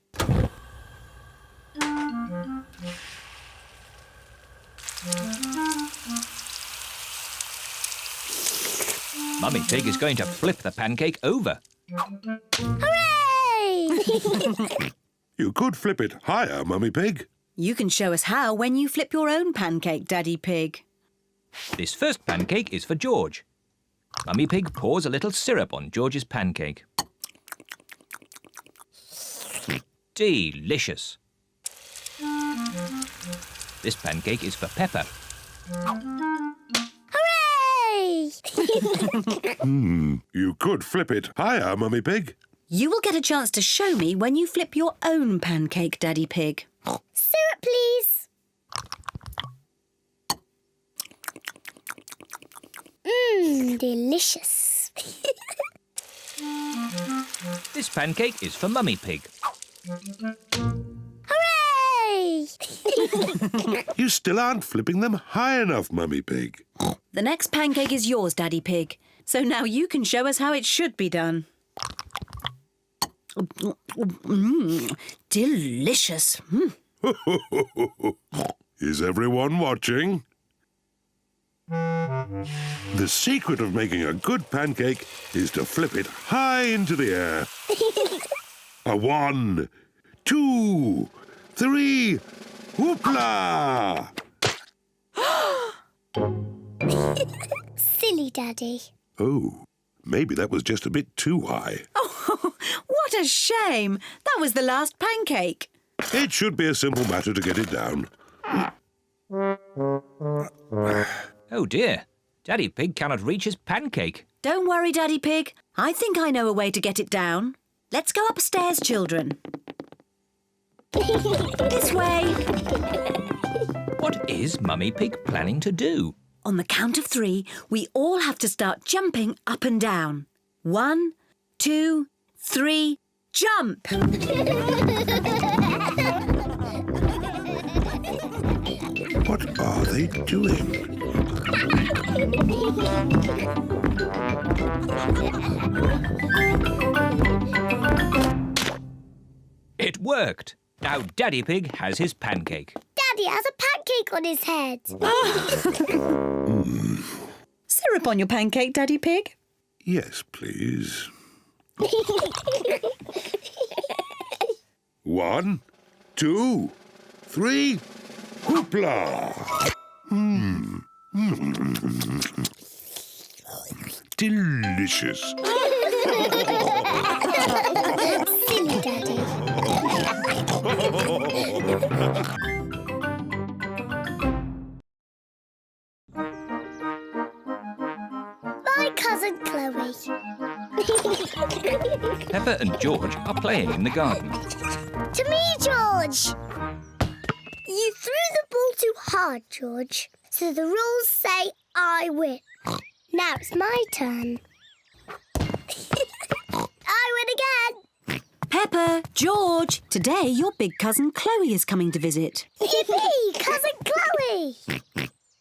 Speaker 2: Mummy Pig is going to flip the pancake over.
Speaker 1: Hooray!
Speaker 3: You could flip it higher, Mummy Pig.
Speaker 4: You can show us how when you flip your own pancake, Daddy Pig.
Speaker 2: This first pancake is for George. Mummy Pig pours a little syrup on George's pancake. Delicious. This pancake is for Peppa.
Speaker 1: Hooray!
Speaker 3: You could flip it higher, Mummy Pig.
Speaker 4: You will get a chance to show me when you flip your own pancake, Daddy Pig.
Speaker 1: Syrup, please. Delicious.
Speaker 2: This pancake is for Mummy Pig.
Speaker 1: Hooray!
Speaker 3: You still aren't flipping them high enough, Mummy Pig.
Speaker 4: The next pancake is yours, Daddy Pig. So now you can show us how it should be done. Delicious.
Speaker 3: Is everyone watching? The secret of making a good pancake is to flip it high into the air. A 1, 2, 3, whoopla!
Speaker 1: Silly Daddy.
Speaker 3: Oh, maybe that was just a bit too high.
Speaker 4: Oh, what a shame. That was the last pancake.
Speaker 3: It should be a simple matter to get it down.
Speaker 2: Oh dear, Daddy Pig cannot reach his pancake.
Speaker 4: Don't worry, Daddy Pig. I think I know a way to get it down. Let's go upstairs, children. This way.
Speaker 2: What is Mummy Pig planning to do?
Speaker 4: On the count of 3, we all have to start jumping up and down. 1, 2, 3, jump!
Speaker 3: What are they doing?
Speaker 2: It worked. Now Daddy Pig has his pancake.
Speaker 1: Daddy has a pancake on his head.
Speaker 5: Syrup on your pancake, Daddy Pig?
Speaker 3: Yes, please. 1, 2, 3. Hoopla! Delicious.
Speaker 1: Silly Daddy. My cousin Chloe.
Speaker 2: Peppa and George are playing in the garden.
Speaker 1: To me, George. You threw the ball too hard, George. So the rules say I win. Now it's my turn. I win again.
Speaker 4: Peppa, George, today your big cousin Chloe is coming to visit.
Speaker 1: Yippee, cousin Chloe.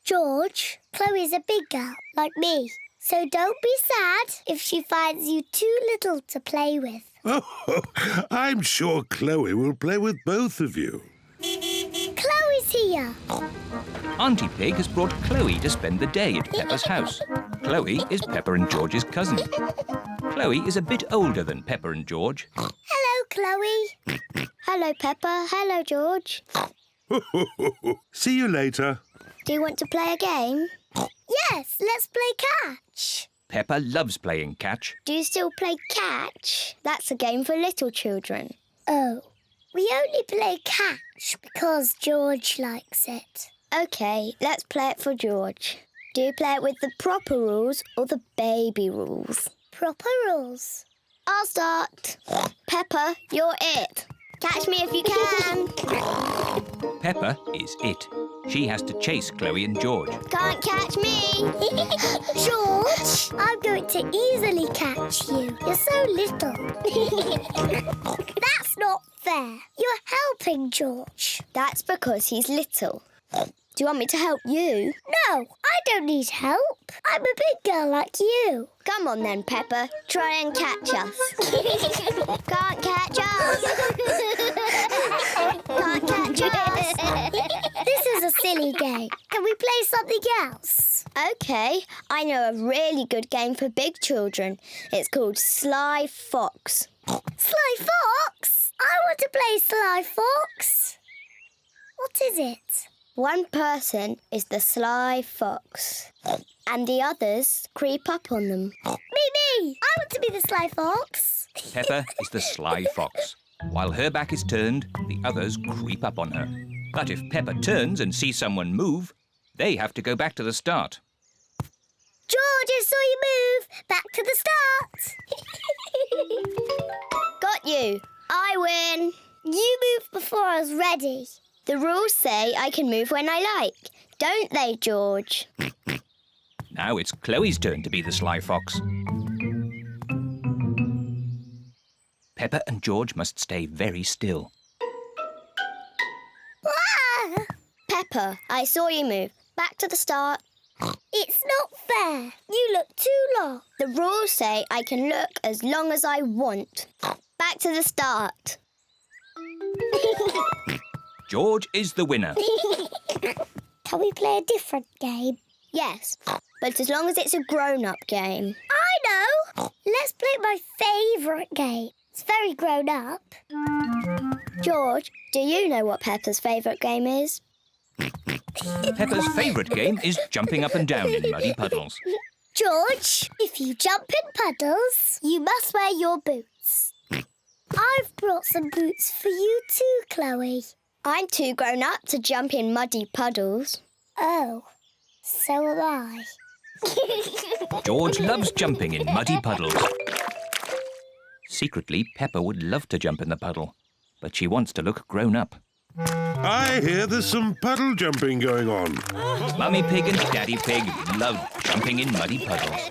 Speaker 1: George, Chloe's a big girl like me. So don't be sad if she finds you too little to play with.
Speaker 3: Oh, I'm sure Chloe will play with both of you.
Speaker 1: Chloe's here.
Speaker 2: Auntie Pig has brought Chloe to spend the day at Peppa's house. Chloe is Peppa and George's cousin. Chloe is a bit older than Peppa and George.
Speaker 1: Hello, Chloe. Hello, Peppa. Hello, George.
Speaker 3: See you later.
Speaker 1: Do you want to play a game? Yes, let's play catch.
Speaker 2: Peppa loves playing catch.
Speaker 1: Do you still play catch? That's a game for little children. Oh, we only play catch because George likes it. OK, let's play it for George. Do you play it with the proper rules or the baby rules? Proper rules. I'll start. Peppa, you're it. Catch me if you can.
Speaker 2: Peppa is it. She has to chase Chloe and George.
Speaker 1: Can't catch me. George, I'm going to easily catch you. You're so little. That's not fair. You're helping George. That's because he's little. Do you want me to help you? No, I don't need help. I'm a big girl like you. Come on then, Peppa. Try and catch us. Can't catch us. Can't catch us. This is a silly game. Can we play something else? OK, I know a really good game for big children. It's called Sly Fox. Sly Fox? I want to play Sly Fox. What is it? One person is the sly fox, and the others creep up on them. Me! I want to be the sly fox.
Speaker 2: Peppa is the sly fox. While her back is turned, the others creep up on her. But if Peppa turns and sees someone move, they have to go back to the start.
Speaker 1: George, I saw you move. Back to the start. Got you. I win. You moved before I was ready. The rules say I can move when I like, don't they, George?
Speaker 2: Now it's Chloe's turn to be the sly fox. Peppa and George must stay very still.
Speaker 1: Ah! Peppa, I saw you move. Back to the start. It's not fair. You look too long. The rules say I can look as long as I want. Back to the start.
Speaker 2: George is the winner.
Speaker 1: Can we play a different game? Yes, but as long as it's a grown-up game. I know! Let's play my favourite game. It's very grown-up. George, do you know what Peppa's favourite game is?
Speaker 2: Peppa's favourite game is jumping up and down in muddy puddles.
Speaker 1: George, if you jump in puddles, you must wear your boots. I've brought some boots for you too, Chloe. I'm too grown up to jump in muddy puddles. Oh, so am I.
Speaker 2: George loves jumping in muddy puddles. Secretly, Peppa would love to jump in the puddle, but she wants to look grown up.
Speaker 3: I hear there's some puddle jumping going on.
Speaker 2: Mummy Pig and Daddy Pig love jumping in muddy puddles.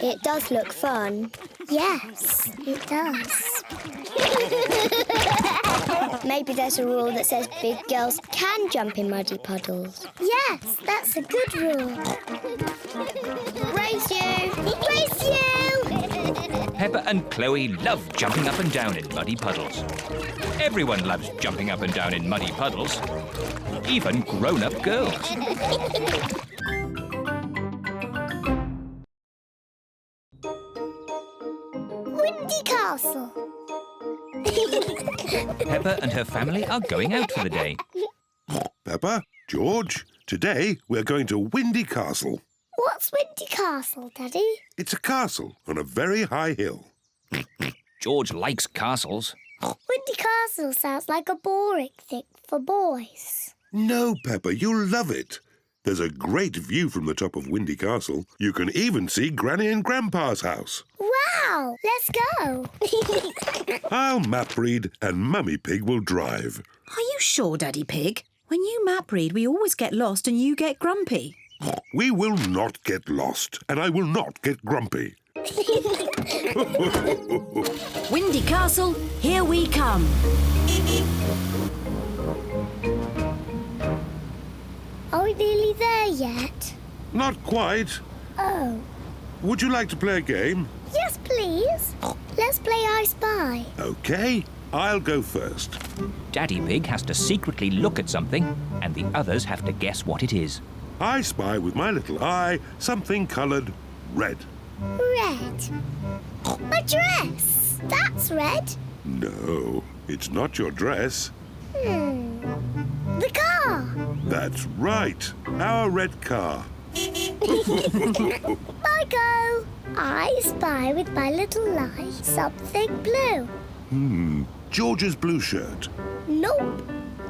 Speaker 1: It does look fun. Yes, it does. Maybe there's a rule that says big girls can jump in muddy puddles. Yes, that's a good rule. Race you! Race you!
Speaker 2: Peppa and Chloe love jumping up and down in muddy puddles. Everyone loves jumping up and down in muddy puddles, even grown-up girls.
Speaker 1: Windy Castle.
Speaker 2: Peppa and her family are going out for the day.
Speaker 3: Peppa, George, today we're going to Windy Castle.
Speaker 1: What's Windy Castle, Daddy?
Speaker 3: It's a castle on a very high hill.
Speaker 2: George likes castles.
Speaker 1: Windy Castle sounds like a boring thing for boys.
Speaker 3: No, Peppa, you'll love it. There's a great view from the top of Windy Castle. You can even see Granny and Grandpa's house.
Speaker 1: Wow! Let's go.
Speaker 3: I'll map read and Mummy Pig will drive.
Speaker 4: Are you sure, Daddy Pig? When you map read, we always get lost and you get grumpy.
Speaker 3: We will not get lost, and I will not get grumpy.
Speaker 4: Windy Castle, here we come.
Speaker 1: Are we nearly there yet?
Speaker 3: Not quite.
Speaker 1: Oh.
Speaker 3: Would you like to play a game?
Speaker 1: Yes, please. Let's play I Spy.
Speaker 3: OK, I'll go first.
Speaker 2: Daddy Pig has to secretly look at something, and the others have to guess what it is.
Speaker 3: I spy with my little eye something coloured red.
Speaker 1: Red. My dress. That's red.
Speaker 3: No, it's not your dress.
Speaker 1: The car.
Speaker 3: That's right, our red car.
Speaker 1: I go. I spy with my little eye something blue.
Speaker 3: George's blue shirt.
Speaker 1: Nope.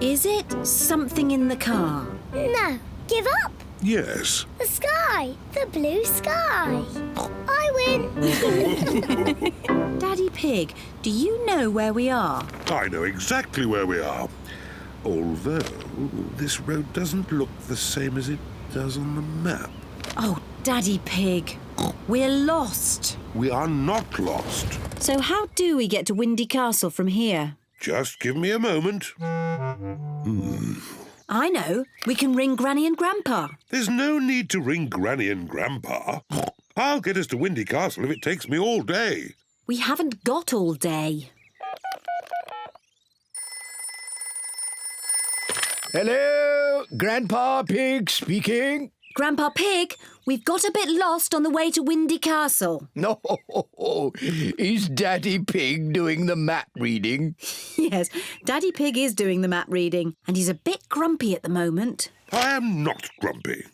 Speaker 4: Is it something in the car?
Speaker 1: No. Give up.
Speaker 3: Yes.
Speaker 1: The sky. The blue sky. I win.
Speaker 4: Daddy Pig, do you know where we are?
Speaker 3: I know exactly where we are. Although this road doesn't look the same as it does on the map.
Speaker 4: Oh, Daddy Pig, we're lost.
Speaker 3: We are not lost.
Speaker 4: So how do we get to Windy Castle from here?
Speaker 3: Just give me a moment.
Speaker 4: I know. We can ring Granny and Grandpa.
Speaker 3: There's no need to ring Granny and Grandpa. I'll get us to Windy Castle if it takes me all day.
Speaker 4: We haven't got all day.
Speaker 6: Hello, Grandpa Pig speaking.
Speaker 4: Grandpa Pig, we've got a bit lost on the way to Windy Castle.
Speaker 6: No, is Daddy Pig doing the map reading?
Speaker 4: Yes, Daddy Pig is doing the map reading, and he's a bit grumpy at the moment.
Speaker 3: I am not grumpy.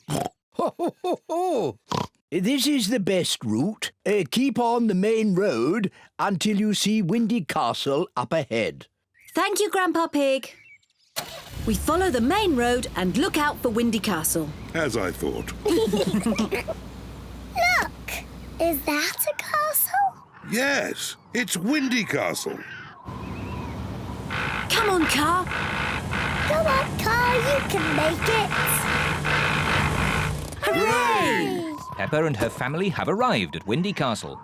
Speaker 6: This is the best route. Keep on the main road until you see Windy Castle up ahead.
Speaker 4: Thank you, Grandpa Pig. We follow the main road and look out for Windy Castle.
Speaker 3: As I thought.
Speaker 1: Look. Is that a castle?
Speaker 3: Yes, it's Windy Castle.
Speaker 4: Come on, car.
Speaker 1: Go on, car. You can make it. Hooray!
Speaker 2: Peppa and her family have arrived at Windy Castle.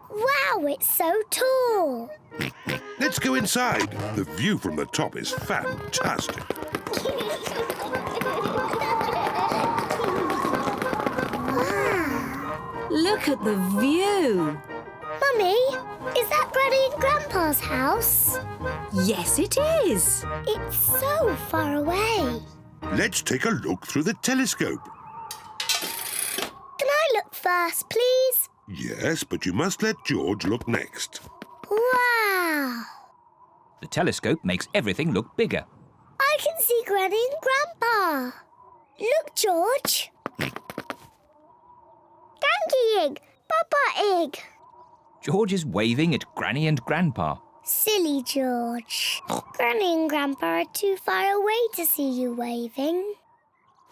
Speaker 1: Wow, it's so tall.
Speaker 3: Let's go inside. The view from the top is fantastic.
Speaker 4: Look at the view.
Speaker 1: Mummy, is that Granny and Grandpa's house?
Speaker 4: Yes, it is.
Speaker 1: It's so far away.
Speaker 3: Let's take a look through the telescope.
Speaker 1: Can I look first, please?
Speaker 3: Yes, but you must let George look next.
Speaker 1: Wow.
Speaker 2: The telescope makes everything look bigger.
Speaker 1: I can see Granny and Grandpa. Look, George. Donkey egg, Papa egg.
Speaker 2: George is waving at Granny and Grandpa.
Speaker 1: Silly George. Granny and Grandpa are too far away to see you waving.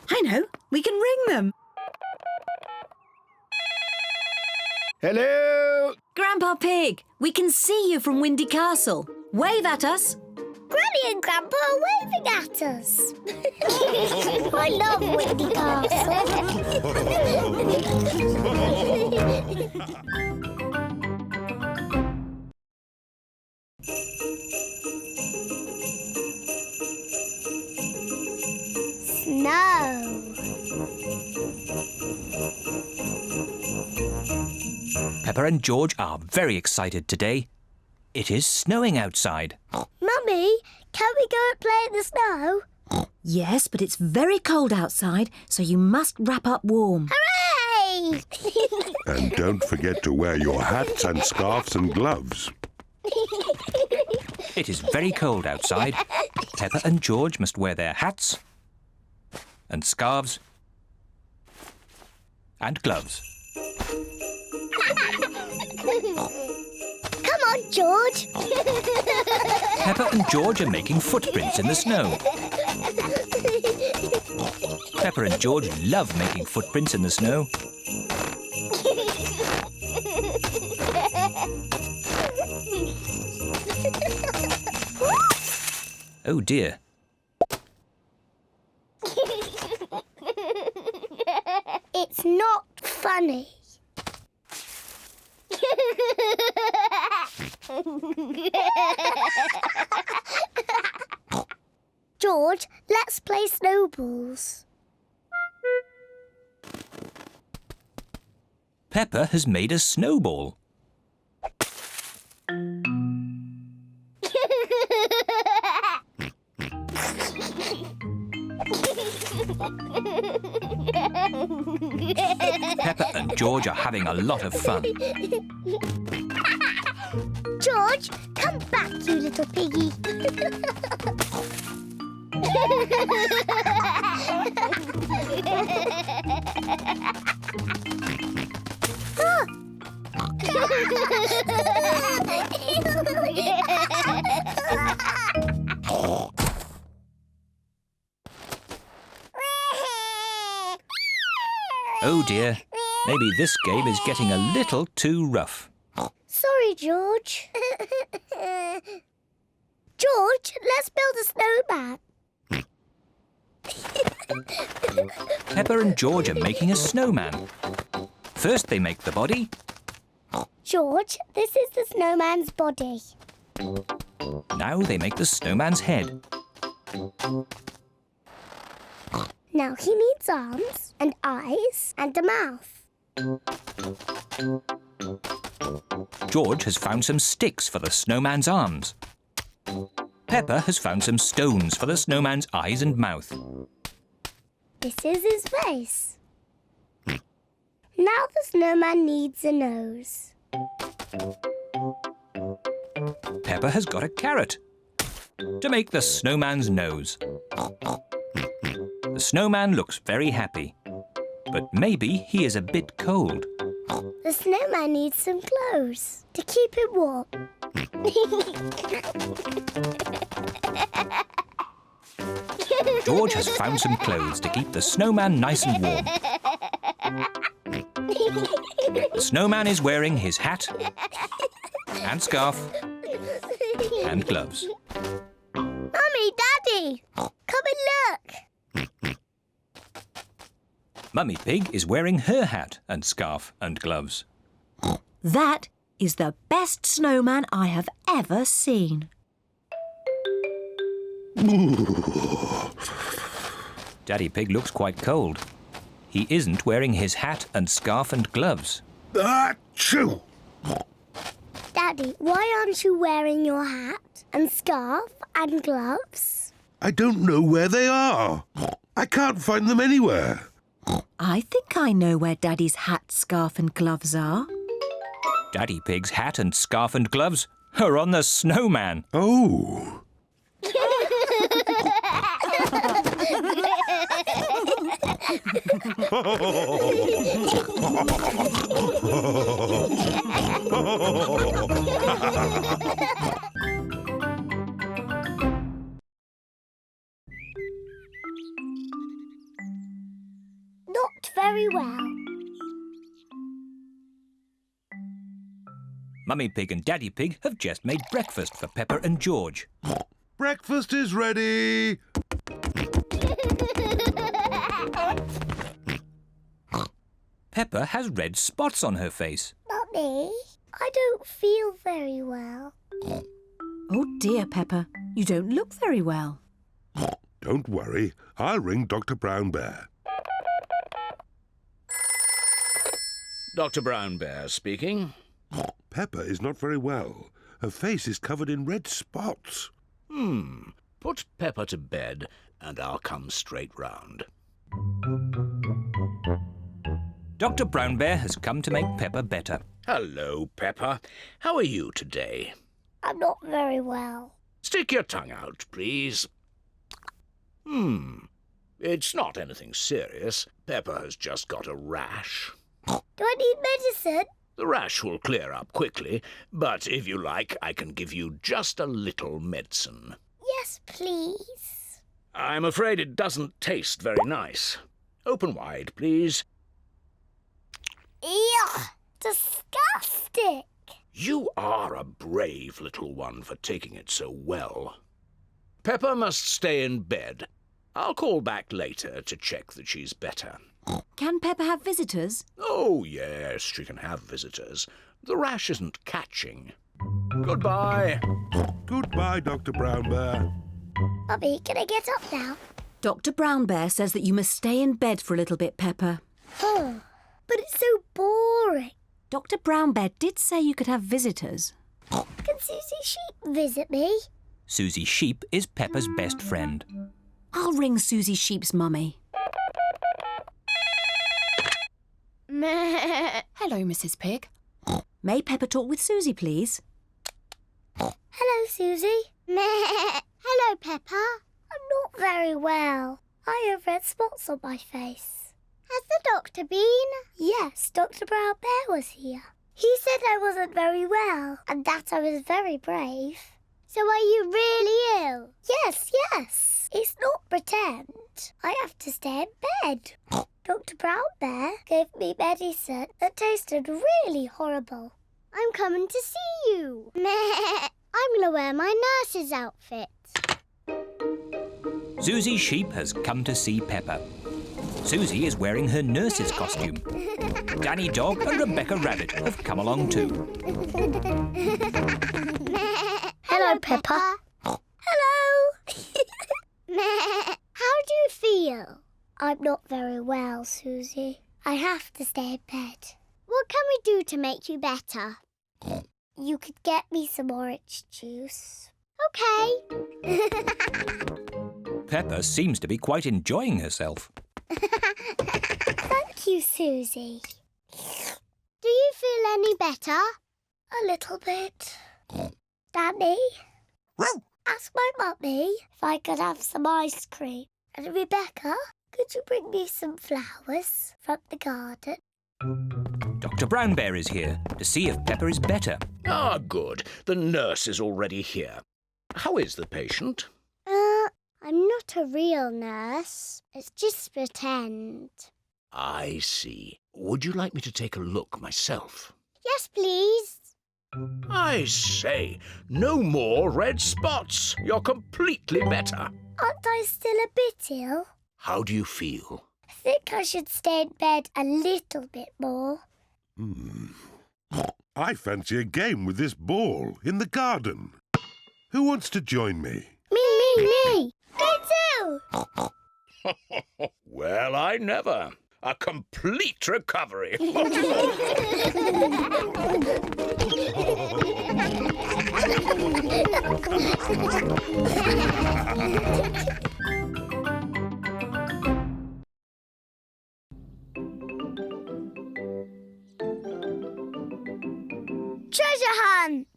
Speaker 4: I know. We can ring them.
Speaker 6: Hello?
Speaker 4: Grandpa Pig, we can see you from Windy Castle. Wave at us.
Speaker 1: Granny and Grandpa are waving at us. I love Windy Castle.
Speaker 2: Peppa and George are very excited today. It is snowing outside.
Speaker 1: Mummy, can we go and play in the snow?
Speaker 4: Yes, but it's very cold outside, so you must wrap up warm.
Speaker 1: Hooray!
Speaker 3: And don't forget to wear your hats and scarves and gloves.
Speaker 2: It is very cold outside. Peppa and George must wear their hats and scarves and gloves.
Speaker 1: Come on, George.
Speaker 2: Peppa and George are making footprints in the snow. Peppa and George love making footprints in the snow. Oh dear.
Speaker 1: It's not funny. George, let's play snowballs.
Speaker 2: Peppa has made a snowball. Peppa and George are having a lot of fun.
Speaker 1: George, come back, you little piggy.
Speaker 2: Oh dear, maybe this game is getting a little too rough.
Speaker 1: Sorry, George. George, let's build a snowman.
Speaker 2: Peppa and George are making a snowman. First they make the body.
Speaker 1: George, this is the snowman's body.
Speaker 2: Now they make the snowman's head.
Speaker 1: Now he needs arms and eyes and a mouth.
Speaker 2: George has found some sticks for the snowman's arms. Peppa has found some stones for the snowman's eyes and mouth.
Speaker 1: This is his face. Now the snowman needs a nose.
Speaker 2: Peppa has got a carrot to make the snowman's nose. The snowman looks very happy, but maybe he is a bit cold.
Speaker 1: The snowman needs some clothes to keep it warm.
Speaker 2: George has found some clothes to keep the snowman nice and warm. The snowman is wearing his hat and scarf and gloves.
Speaker 1: Mummy, Daddy, come and look.
Speaker 2: Mummy Pig is wearing her hat and scarf and gloves.
Speaker 4: That is the best snowman I have ever seen.
Speaker 2: Daddy Pig looks quite cold. He isn't wearing his hat and scarf and gloves.
Speaker 3: Achoo!
Speaker 1: Daddy, why aren't you wearing your hat and scarf and gloves?
Speaker 3: I don't know where they are. I can't find them anywhere.
Speaker 4: I think I know where Daddy's hat, scarf and gloves are.
Speaker 2: Daddy Pig's hat and scarf and gloves are on the snowman.
Speaker 3: Oh.
Speaker 1: Not very well.
Speaker 2: Mummy Pig and Daddy Pig have just made breakfast for Peppa and George.
Speaker 3: Breakfast is ready.
Speaker 2: Peppa has red spots on her face.
Speaker 1: Mummy, I don't feel very well.
Speaker 4: Oh dear, Peppa, you don't look very well.
Speaker 3: Don't worry. I'll ring Dr. Brown Bear.
Speaker 8: Dr. Brown Bear speaking.
Speaker 3: Peppa is not very well. Her face is covered in red spots.
Speaker 8: Put Peppa to bed and I'll come straight round.
Speaker 2: Dr. Brown Bear has come to make Peppa better.
Speaker 8: Hello, Peppa. How are you today?
Speaker 1: I'm not very well.
Speaker 8: Stick your tongue out, please. It's not anything serious. Peppa has just got a rash.
Speaker 1: Do I need medicine?
Speaker 8: The rash will clear up quickly, but if you like, I can give you just a little medicine.
Speaker 1: Yes, please.
Speaker 8: I'm afraid it doesn't taste very nice. Open wide, please.
Speaker 1: Ew! Disgusting!
Speaker 8: You are a brave little one for taking it so well. Peppa must stay in bed. I'll call back later to check that she's better.
Speaker 4: Can Peppa have visitors?
Speaker 8: Oh, yes, she can have visitors. The rash isn't catching. Goodbye.
Speaker 3: Goodbye, Dr. Brown Bear.
Speaker 1: Mummy, can I get up now?
Speaker 4: Dr. Brown Bear says that you must stay in bed for a little bit, Peppa.
Speaker 1: Oh, but it's so boring.
Speaker 4: Dr. Brown Bear did say you could have visitors.
Speaker 1: Can Suzy Sheep visit me?
Speaker 2: Suzy Sheep is Peppa's best friend.
Speaker 4: I'll ring Suzy Sheep's mummy.
Speaker 9: Hello, Mrs. Pig.
Speaker 4: May Peppa talk with Suzy, please?
Speaker 1: Hello, Suzy. Hello, Peppa. I'm not very well. I have red spots on my face. Has the doctor been? Yes, Dr. Brown Bear was here. He said I wasn't very well and that I was very brave. So are you really ill? Yes. It's not pretend. I have to stay in bed. Dr. Brown Bear gave me medicine that tasted really horrible. I'm coming to see you. I'm going to wear my nurse's outfit.
Speaker 2: Suzy Sheep has come to see Peppa. Suzy is wearing her nurse's costume. Danny Dog and Rebecca Rabbit have come along too.
Speaker 1: Hello, Peppa. Hello. How do you feel? I'm not very well, Suzy. I have to stay in bed. What can we do to make you better? You could get me some orange juice. OK.
Speaker 2: Peppa seems to be quite enjoying herself.
Speaker 1: Thank you, Suzy. Do you feel any better? A little bit. Danny? Ask my mummy if I could have some ice cream. And Rebecca, could you bring me some flowers from the garden?
Speaker 2: Dr. Brown Bear is here to see if Peppa is better.
Speaker 8: Ah, good. The nurse is already here. How is the patient?
Speaker 1: I'm not a real nurse. It's just pretend.
Speaker 8: I see. Would you like me to take a look myself?
Speaker 1: Yes, please.
Speaker 8: I say, no more red spots. You're completely better.
Speaker 1: Aren't I still a bit ill?
Speaker 8: How do you feel?
Speaker 1: I think I should stay in bed a little bit more.
Speaker 3: I fancy a game with this ball in the garden. Who wants to join me?
Speaker 1: Me! Me too!
Speaker 8: Well, I never. A complete recovery.
Speaker 1: Treasure hunt!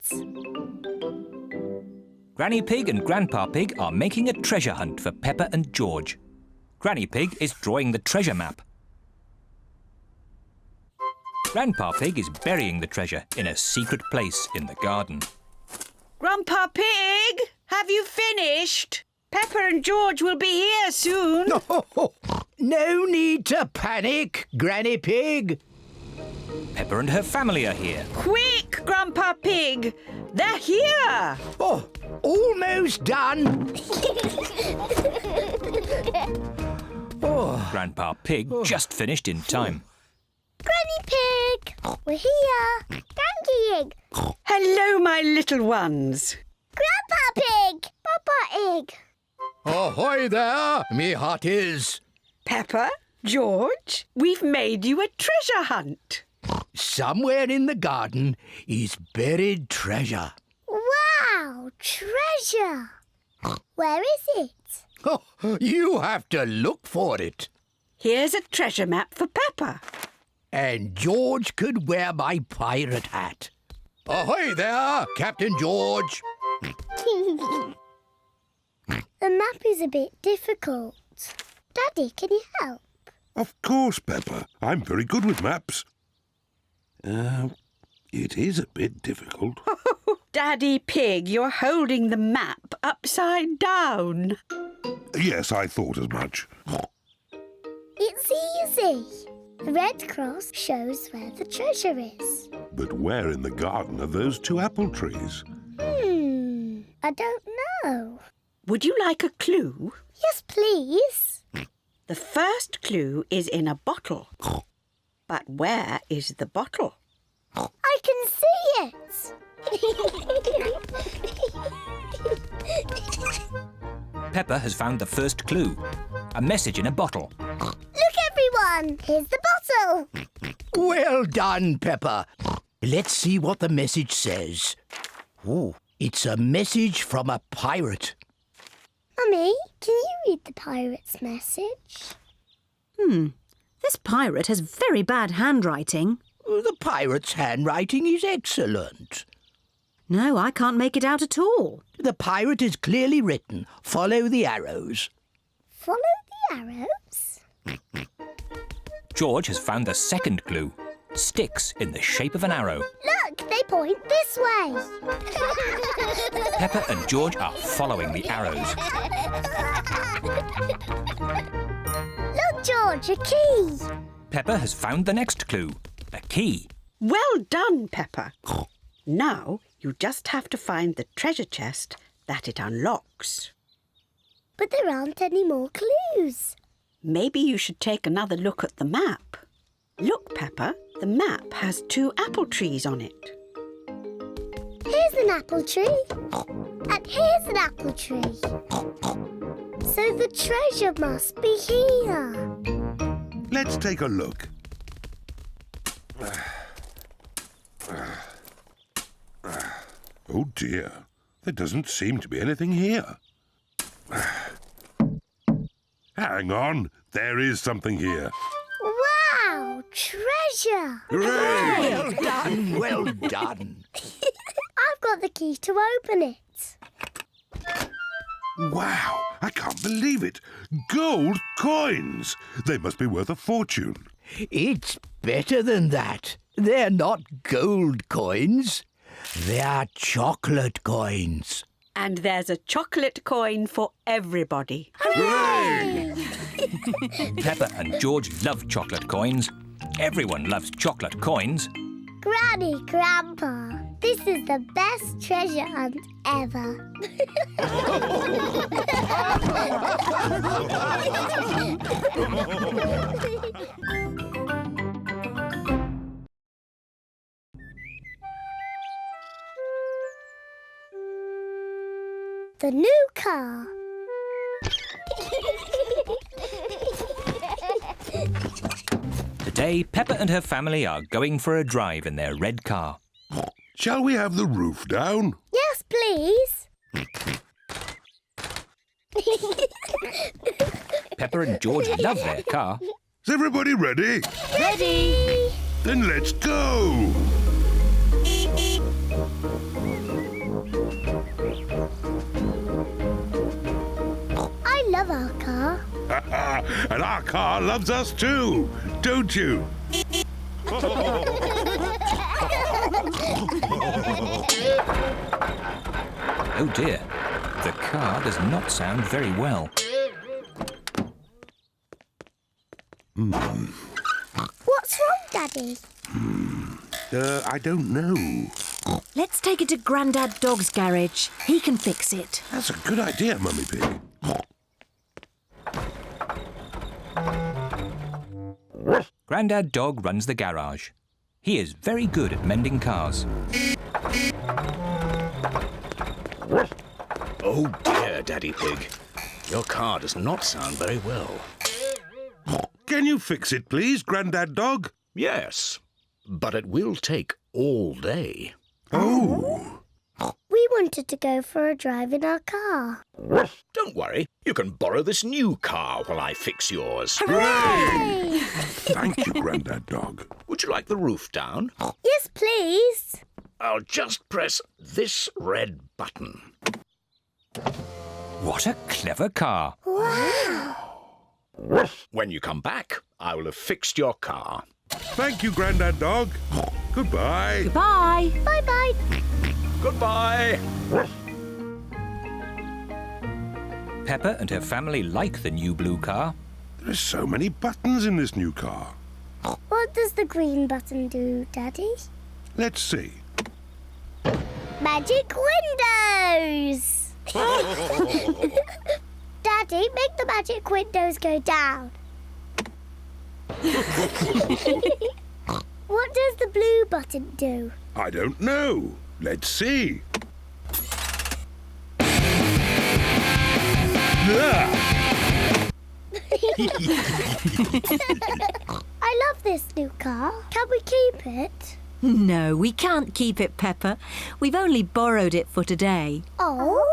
Speaker 2: Granny Pig and Grandpa Pig are making a treasure hunt for Peppa and George. Granny Pig is drawing the treasure map. Grandpa Pig is burying the treasure in a secret place in the garden.
Speaker 5: Grandpa Pig, have you finished? Peppa and George will be here soon.
Speaker 6: No need to panic, Granny Pig.
Speaker 2: Peppa and her family are here.
Speaker 5: Quick, Grandpa Pig. They're here.
Speaker 6: Oh, almost done.
Speaker 2: Grandpa Pig just finished in time.
Speaker 1: Granny Pig! We're here! Granny Pig!
Speaker 5: Hello, my little ones.
Speaker 1: Grandpa Pig! Papa Egg!
Speaker 6: Ahoy there, me hearties.
Speaker 5: Peppa, George, we've made you a treasure hunt.
Speaker 6: Somewhere in the garden is buried treasure.
Speaker 1: Wow, treasure! Where is it?
Speaker 6: Oh, you have to look for it.
Speaker 5: Here's a treasure map for Peppa.
Speaker 6: And George could wear my pirate hat. Ahoy there, Captain George.
Speaker 1: The map is a bit difficult. Daddy, can you help?
Speaker 3: Of course, Peppa. I'm very good with maps. It is a bit difficult.
Speaker 5: Daddy Pig, you're holding the map upside down.
Speaker 3: Yes, I thought as much.
Speaker 1: It's easy. The red cross shows where the treasure is.
Speaker 3: But where in the garden are those 2 apple trees?
Speaker 1: I don't know.
Speaker 5: Would you like a clue?
Speaker 1: Yes, please.
Speaker 5: The first clue is in a bottle. But where is the bottle?
Speaker 1: I can see it.
Speaker 2: Peppa has found the first clue. A message in a bottle.
Speaker 1: Look, everyone. Here's the bottle.
Speaker 6: Well done, Peppa. Let's see what the message says. Oh, it's a message from a pirate.
Speaker 1: Mummy, can you read the pirate's message?
Speaker 4: This pirate has very bad handwriting.
Speaker 6: The pirate's handwriting is excellent.
Speaker 4: No, I can't make it out at all.
Speaker 6: The pirate is clearly written, follow the arrows.
Speaker 1: Follow the arrows?
Speaker 2: George has found the second clue. Sticks in the shape of an arrow.
Speaker 1: Look, they point this way.
Speaker 2: Peppa and George are following the arrows.
Speaker 1: Look, George, a key.
Speaker 2: Peppa has found the next clue. A key.
Speaker 5: Well done, Peppa. Now you just have to find the treasure chest that it unlocks.
Speaker 1: But there aren't any more clues.
Speaker 5: Maybe you should take another look at the map. Look, Peppa, the map has 2 apple trees on it.
Speaker 1: Here's an apple tree. And here's an apple tree. So the treasure must be here.
Speaker 3: Let's take a look. Oh dear, there doesn't seem to be anything here. Hang on, there is something here.
Speaker 1: Wow, treasure.
Speaker 3: Hooray!
Speaker 6: Well done, well done.
Speaker 1: I've got the key to open it.
Speaker 3: Wow, I can't believe it. Gold coins! They must be worth a fortune.
Speaker 6: It's better than that. They're not gold coins. They're chocolate coins.
Speaker 5: And there's a chocolate coin for everybody.
Speaker 3: Hooray!
Speaker 2: Peppa and George love chocolate coins. Everyone loves chocolate coins.
Speaker 1: Granny, Grandpa, this is the best treasure hunt ever. The new car.
Speaker 2: Today, Peppa and her family are going for a drive in their red car.
Speaker 3: Shall we have the roof down?
Speaker 1: Yes, please.
Speaker 2: Peppa and George love their car.
Speaker 3: Is everybody ready?
Speaker 1: Ready?
Speaker 3: Then let's go!
Speaker 1: I love our car.
Speaker 3: And our car loves us too, don't you?
Speaker 2: Oh dear, the car does not sound very well.
Speaker 1: What's wrong, Daddy?
Speaker 3: I don't know.
Speaker 4: Let's take it to Grandad Dog's garage. He can fix it.
Speaker 3: That's a good idea, Mummy Pig.
Speaker 2: Grandad Dog runs the garage. He is very good at mending cars.
Speaker 8: Oh dear, Daddy Pig. Your car does not sound very well.
Speaker 3: Can you fix it, please, Grandad Dog?
Speaker 8: Yes. but it will take all day.
Speaker 3: Oh!
Speaker 1: We wanted to go for a drive in our car.
Speaker 8: Don't worry, you can borrow this new car while I fix yours.
Speaker 1: Hooray!
Speaker 3: Thank you, Grandad Dog.
Speaker 8: Would you like the roof down?
Speaker 1: Yes, please.
Speaker 8: I'll just press this red button.
Speaker 2: What a clever car.
Speaker 1: Wow.
Speaker 8: When you come back, I will have fixed your car.
Speaker 3: Thank you, Grandad Dog. Goodbye.
Speaker 4: Goodbye.
Speaker 1: Bye-bye.
Speaker 8: Goodbye.
Speaker 2: Peppa and her family like the new blue car.
Speaker 3: There's so many buttons in this new car.
Speaker 1: What does the green button do, Daddy?
Speaker 3: Let's see.
Speaker 1: Magic windows! Daddy, make the magic windows go down. What does the blue button do?
Speaker 3: I don't know. Let's see. Ah!
Speaker 1: I love this new car. Can we keep it?
Speaker 4: No, we can't keep it, Peppa. We've only borrowed it for today.
Speaker 1: Oh?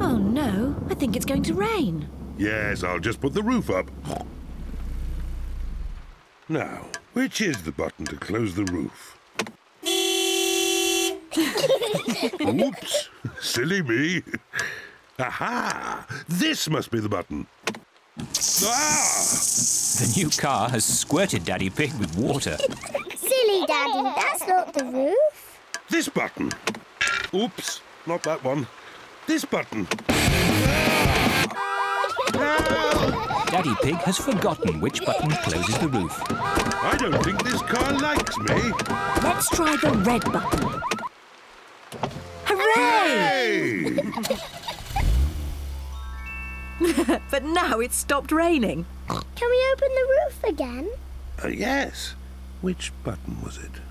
Speaker 4: Oh, no. I think it's going to rain.
Speaker 3: Yes, I'll just put the roof up. Now, which is the button to close the roof? Oops, silly me. Aha! This must be the button. Ah!
Speaker 2: The new car has squirted Daddy Pig with water.
Speaker 1: Silly Daddy, that's not the roof.
Speaker 3: This button. Oops, not that one. This button.
Speaker 2: Daddy Pig has forgotten which button closes the roof.
Speaker 3: I don't think this car likes me.
Speaker 4: Let's try the red button. Hooray!
Speaker 3: Hey!
Speaker 4: But now it's stopped raining.
Speaker 1: Can we open the roof again?
Speaker 3: Yes. Which button was it?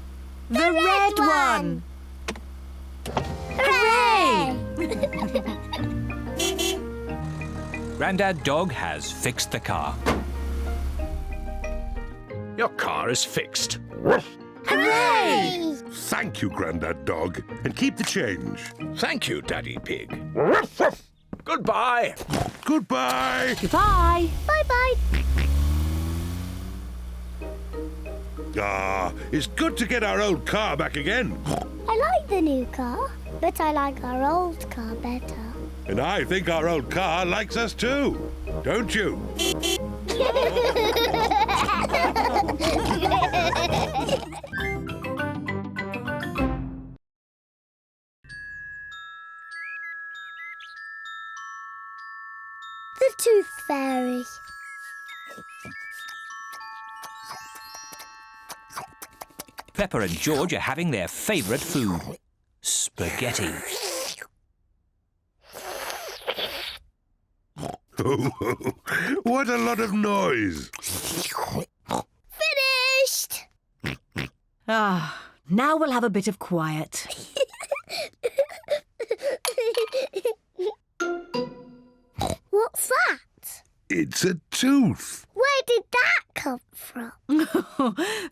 Speaker 4: The red one.
Speaker 1: Hooray!
Speaker 2: Grandad Dog has fixed the car.
Speaker 8: Your car is fixed.
Speaker 1: Hooray!
Speaker 3: Thank you, Grandad Dog. And keep the change.
Speaker 8: Thank you, Daddy Pig. Goodbye.
Speaker 3: Goodbye.
Speaker 4: Goodbye.
Speaker 1: Bye-bye.
Speaker 3: Ah, it's good to get our old car back again.
Speaker 1: I like the new car, but I like our old car better.
Speaker 3: And I think our old car likes us too. Don't you?
Speaker 1: The Tooth Fairy.
Speaker 2: Peppa and George are having their favourite food, spaghetti.
Speaker 3: Oh, what a lot of noise.
Speaker 1: Finished!
Speaker 4: Ah, now we'll have a bit of quiet.
Speaker 1: What's that?
Speaker 3: It's a tooth.
Speaker 1: Where did that come from?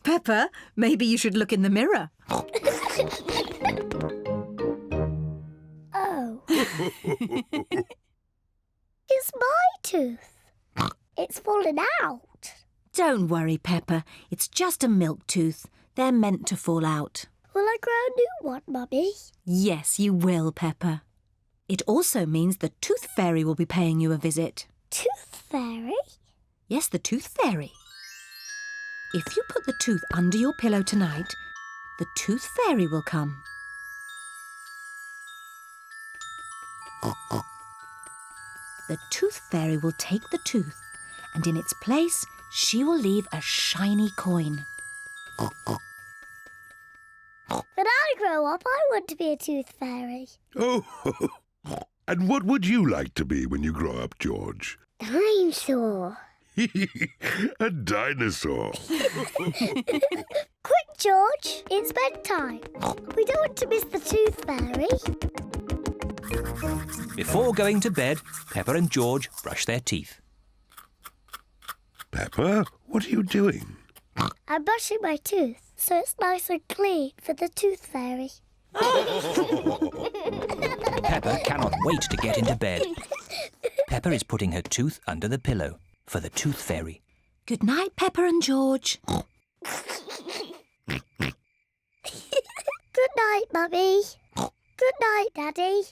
Speaker 4: Peppa, maybe you should look in the mirror.
Speaker 1: Oh. It's my tooth. It's fallen out.
Speaker 4: Don't worry, Peppa. It's just a milk tooth. They're meant to fall out.
Speaker 1: Will I grow a new one, Mummy?
Speaker 4: Yes, you will, Peppa. It also means the Tooth Fairy will be paying you a visit.
Speaker 1: Tooth Fairy?
Speaker 4: Yes, the Tooth Fairy. If you put the tooth under your pillow tonight, the Tooth Fairy will come. The Tooth Fairy will take the tooth, and in its place, she will leave a shiny coin.
Speaker 1: When I grow up, I want to be a tooth fairy.
Speaker 3: Oh, and what would you like to be when you grow up, George?
Speaker 1: Dinosaur.
Speaker 3: A dinosaur.
Speaker 1: Quick, George. It's bedtime. We don't want to miss the tooth fairy.
Speaker 2: Before going to bed, Peppa and George brush their teeth.
Speaker 3: Peppa, what are you doing?
Speaker 1: I'm brushing my tooth so it's nice and clean for the tooth fairy.
Speaker 2: Peppa cannot wait to get into bed. Peppa is putting her tooth under the pillow for the tooth fairy.
Speaker 4: Good night, Peppa and George.
Speaker 1: Good night, Mummy. Good night, Daddy.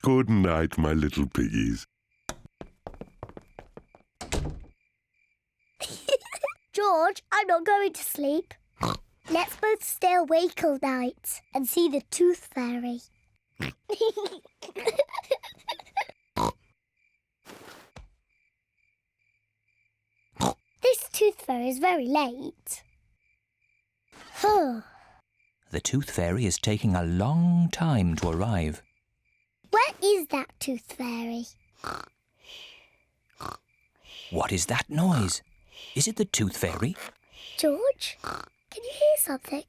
Speaker 3: Good night, my little piggies.
Speaker 1: George, I'm not going to sleep. Let's both stay awake all night and see the tooth fairy. This tooth fairy is very late.
Speaker 2: The tooth fairy is taking a long time to arrive.
Speaker 1: Where is that tooth fairy?
Speaker 2: What is that noise? Is it the tooth fairy?
Speaker 1: George, can you hear something?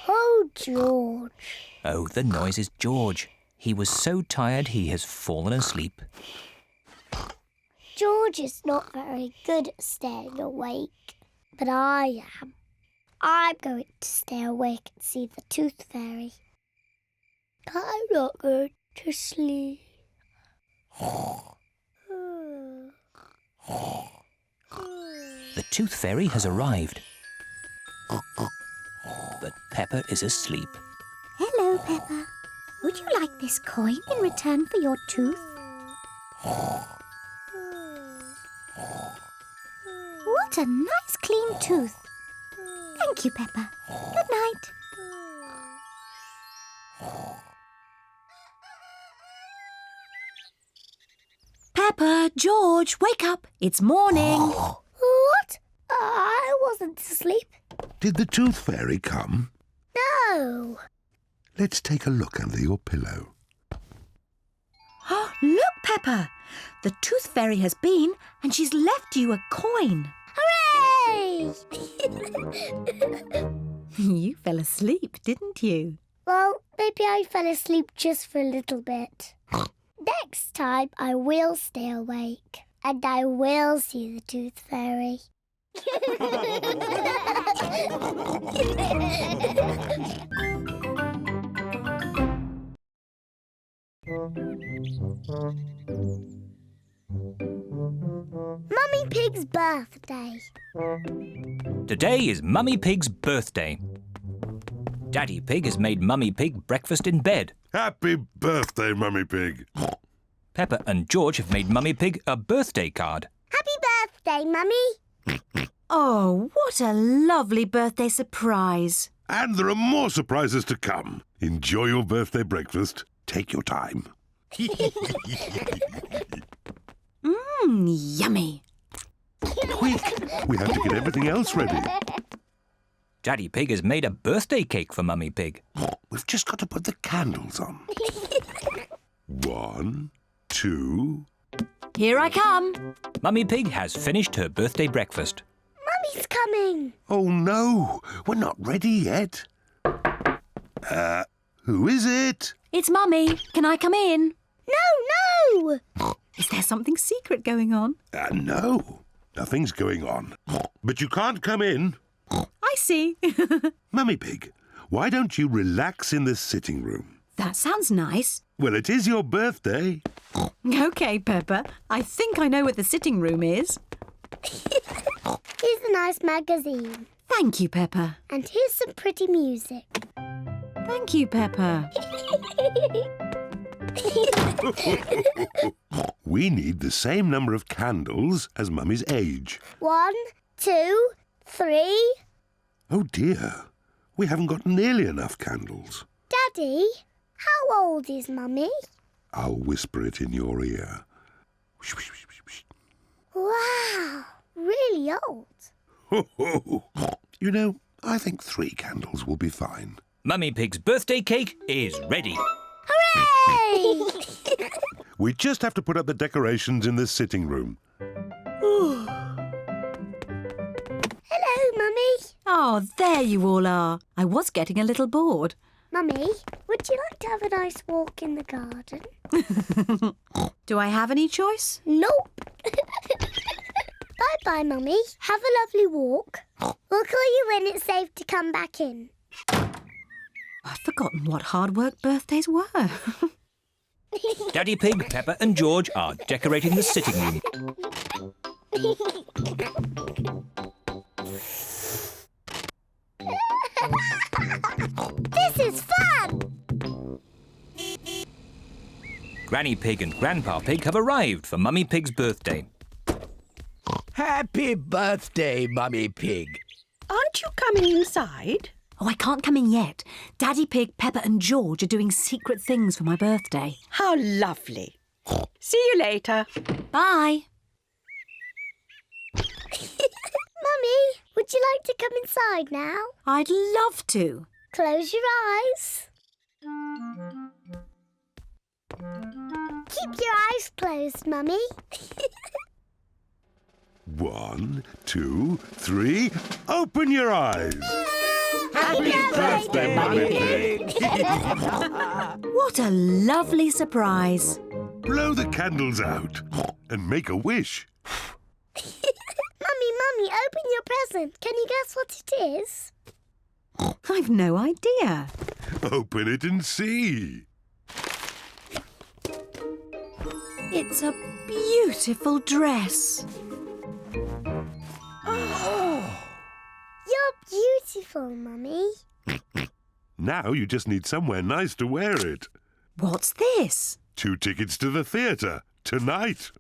Speaker 1: Oh, George.
Speaker 2: Oh, the noise is George. He was so tired he has fallen asleep.
Speaker 1: George is not very good at staying awake, but I am. I'm going to stay awake and see the tooth fairy. I'm not going to sleep.
Speaker 2: The tooth fairy has arrived. But Peppa is asleep.
Speaker 7: Hello, Peppa. Would you like this coin in return for your tooth? What a nice clean tooth. Thank you, Peppa. Good night.
Speaker 4: Peppa, George, wake up. It's morning.
Speaker 1: What? I wasn't asleep.
Speaker 3: Did the tooth fairy come?
Speaker 1: No.
Speaker 3: Let's take a look under your pillow.
Speaker 4: Look, Peppa. The tooth fairy has been and she's left you a coin.
Speaker 1: Hooray!
Speaker 4: You fell asleep, didn't you?
Speaker 1: Well, maybe I fell asleep just for a little bit. Next time I will stay awake and I will see the tooth fairy. Mummy Pig's birthday.
Speaker 2: Today is Mummy Pig's birthday. Daddy Pig has made Mummy Pig breakfast in bed.
Speaker 3: Happy birthday, Mummy Pig.
Speaker 2: Peppa and George have made Mummy Pig a birthday card.
Speaker 1: Happy birthday, Mummy.
Speaker 4: Oh, what a lovely birthday surprise.
Speaker 3: And there are more surprises to come. Enjoy your birthday breakfast. Take your time.
Speaker 4: Yummy.
Speaker 3: Quick, we have to get everything else ready.
Speaker 2: Daddy Pig has made a birthday cake for Mummy Pig.
Speaker 3: We've just got to put the candles on. 1, 2...
Speaker 4: Here I come.
Speaker 2: Mummy Pig has finished her birthday breakfast.
Speaker 1: Mummy's coming.
Speaker 3: Oh, no, we're not ready yet. Who is it?
Speaker 4: It's Mummy. Can I come in?
Speaker 1: No!
Speaker 4: Is there something secret going on?
Speaker 3: No, nothing's going on. But you can't come in.
Speaker 4: I see.
Speaker 3: Mummy Pig, why don't you relax in the sitting room?
Speaker 4: That sounds nice.
Speaker 3: Well, it is your birthday.
Speaker 4: OK, Peppa. I think I know where the sitting room is.
Speaker 1: Here's a nice magazine.
Speaker 4: Thank you, Peppa.
Speaker 1: And here's some pretty music.
Speaker 4: Thank you, Peppa.
Speaker 3: We need the same number of candles as Mummy's age.
Speaker 1: 1, 2, 3...
Speaker 3: Oh, dear. We haven't got nearly enough candles.
Speaker 1: Daddy, how old is Mummy?
Speaker 3: I'll whisper it in your ear.
Speaker 1: Wow, really old.
Speaker 3: You know, I think 3 candles will be fine.
Speaker 2: Mummy Pig's birthday cake is ready.
Speaker 1: Hooray!
Speaker 3: We just have to put up the decorations in the sitting room.
Speaker 1: Hello, Mummy.
Speaker 4: Oh, there you all are. I was getting a little bored.
Speaker 1: Mummy, would you like to have a nice walk in the garden?
Speaker 4: Do I have any choice?
Speaker 1: Nope. Bye, Goodbye, Mummy. Have a lovely walk. We'll call you when it's safe to come back in.
Speaker 4: I've forgotten what hard work birthdays were.
Speaker 2: Daddy Pig, Peppa and George are decorating the sitting room.
Speaker 1: This is fun!
Speaker 2: Granny Pig and Grandpa Pig have arrived for Mummy Pig's birthday.
Speaker 6: Happy birthday, Mummy Pig.
Speaker 5: Aren't you coming inside?
Speaker 4: Oh, I can't come in yet. Daddy Pig, Peppa and George are doing secret things for my birthday.
Speaker 5: How lovely. See you later.
Speaker 4: Bye.
Speaker 1: Mummy, would you like to come inside now?
Speaker 4: I'd love to.
Speaker 1: Close your eyes. Keep your eyes closed, Mummy.
Speaker 3: 1, 2, 3. Open your eyes.
Speaker 1: Happy
Speaker 3: birthday, Mummy Pig.
Speaker 4: What a lovely surprise.
Speaker 3: Blow the candles out and make a wish.
Speaker 1: Mummy, open your present. Can you guess what it is?
Speaker 4: I've no idea.
Speaker 3: Open it and see.
Speaker 4: It's a beautiful dress.
Speaker 1: You're beautiful, Mummy.
Speaker 3: Now you just need somewhere nice to wear it.
Speaker 4: What's this?
Speaker 3: 2 tickets to the theatre tonight.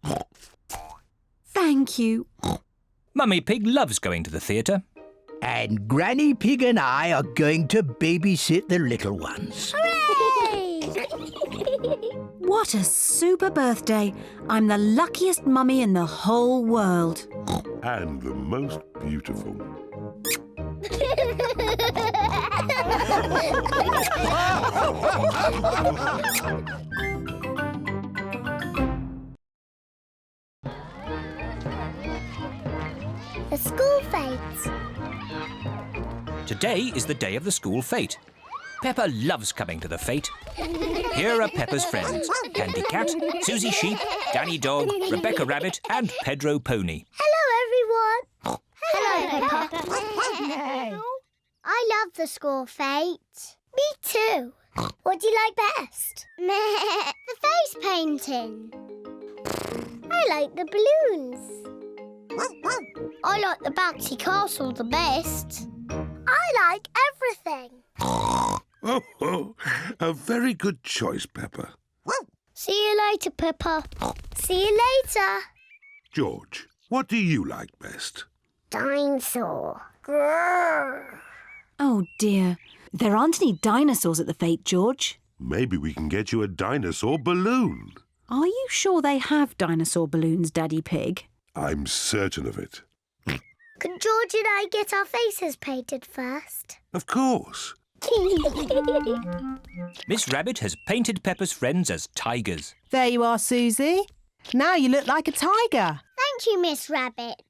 Speaker 4: Thank you.
Speaker 2: Mummy Pig loves going to the theatre.
Speaker 6: And Granny Pig and I are going to babysit the little ones.
Speaker 1: Hooray!
Speaker 4: What a super birthday. I'm the luckiest mummy in the whole world.
Speaker 3: And the most beautiful.
Speaker 1: The school fete.
Speaker 2: Today is the day of the school fete. Peppa loves coming to the fete. Here are Peppa's friends: Candy Cat, Suzy Sheep, Danny Dog, Rebecca Rabbit and Pedro Pony.
Speaker 1: Hello, everyone. Hello, Peppa. I love the school fete. Me too. What do you like best? The face painting. I like the balloons. I like the bouncy castle the best. I like everything.
Speaker 3: Oh, a very good choice, Peppa.
Speaker 1: See you later, Peppa. See you later.
Speaker 3: George, what do you like best?
Speaker 1: Dinosaur. Grrr.
Speaker 4: Oh dear. There aren't any dinosaurs at the fete, George.
Speaker 3: Maybe we can get you a dinosaur balloon.
Speaker 4: Are you sure they have dinosaur balloons, Daddy Pig?
Speaker 3: I'm certain of it.
Speaker 1: Can George and I get our faces painted first?
Speaker 3: Of course.
Speaker 2: Miss Rabbit has painted Peppa's friends as tigers.
Speaker 9: There you are, Suzy. Now you look like a tiger.
Speaker 1: Thank you, Miss Rabbit.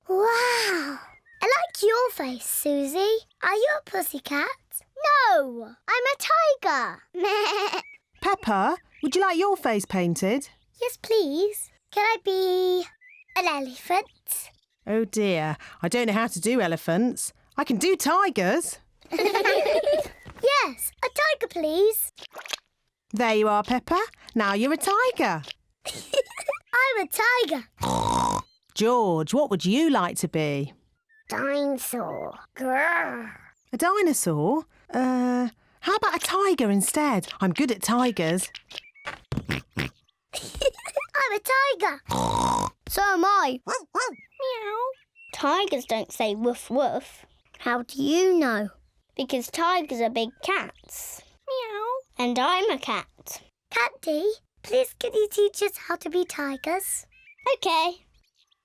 Speaker 1: Wow. I like your face, Suzy. Are you a pussycat? No, I'm a tiger.
Speaker 9: Peppa, would you like your face painted?
Speaker 1: Yes, please. Can I be an elephant?
Speaker 9: Oh dear, I don't know how to do elephants. I can do tigers.
Speaker 1: Yes, a tiger, please.
Speaker 9: There you are, Peppa. Now you're a tiger.
Speaker 1: I'm a tiger.
Speaker 9: George, what would you like to be?
Speaker 1: Dinosaur. Grrr.
Speaker 9: A dinosaur? How about a tiger instead? I'm good at tigers.
Speaker 1: I'm a tiger. So am I. Meow. Tigers don't say woof woof. How do you know? Because tigers are big cats. Meow. And I'm a cat. Catty, please can you teach us how to be tigers? Okay.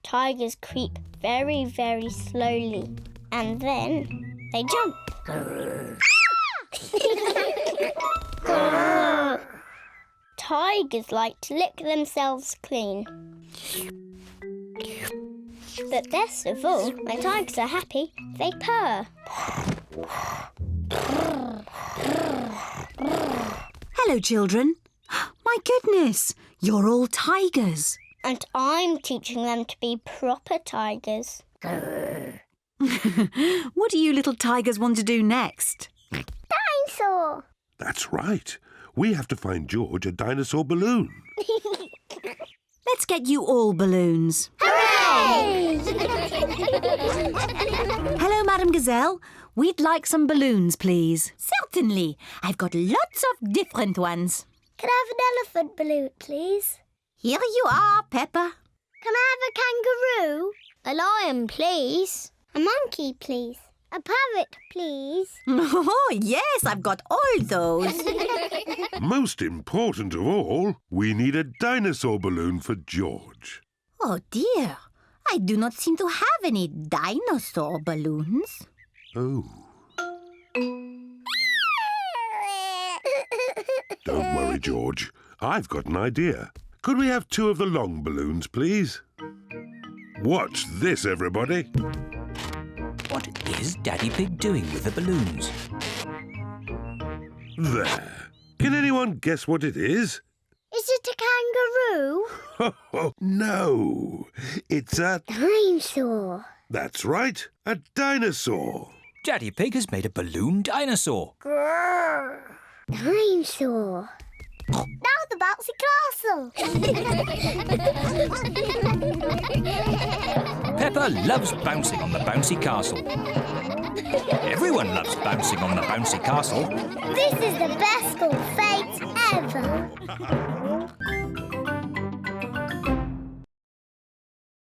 Speaker 1: Tigers creep very, very slowly. And then they jump. Tigers like to lick themselves clean. But best of all, when tigers are happy, they purr.
Speaker 4: Hello, children. My goodness, you're all tigers.
Speaker 1: And I'm teaching them to be proper tigers.
Speaker 4: What do you little tigers want to do next?
Speaker 1: Dinosaur!
Speaker 3: That's right. We have to find George a dinosaur balloon.
Speaker 4: Let's get you all balloons.
Speaker 1: Hooray!
Speaker 4: Hello, Madam Gazelle. We'd like some balloons, please.
Speaker 7: Certainly. I've got lots of different ones.
Speaker 1: Can I have an elephant balloon, please?
Speaker 7: Here you are, Peppa.
Speaker 1: Can I have a kangaroo? A lion, please. A monkey, please. A parrot, please.
Speaker 7: Oh, yes, I've got all those.
Speaker 3: Most important of all, we need a dinosaur balloon for George.
Speaker 7: Oh, dear. I do not seem to have any dinosaur balloons.
Speaker 3: Oh. Don't worry, George. I've got an idea. Could we have 2 of the long balloons, please? Watch this, everybody.
Speaker 2: What is Daddy Pig doing with the balloons?
Speaker 3: There. Can anyone guess what it is?
Speaker 1: Is it a kangaroo?
Speaker 3: Oh, no. It's a...
Speaker 1: Dinosaur.
Speaker 3: That's right. A dinosaur.
Speaker 2: Daddy Pig has made a balloon dinosaur.
Speaker 1: Grrr. Dinosaur. Now the bouncy castle.
Speaker 2: Peppa loves bouncing on the bouncy castle. Everyone loves bouncing on the bouncy castle.
Speaker 1: This is the best school fete ever.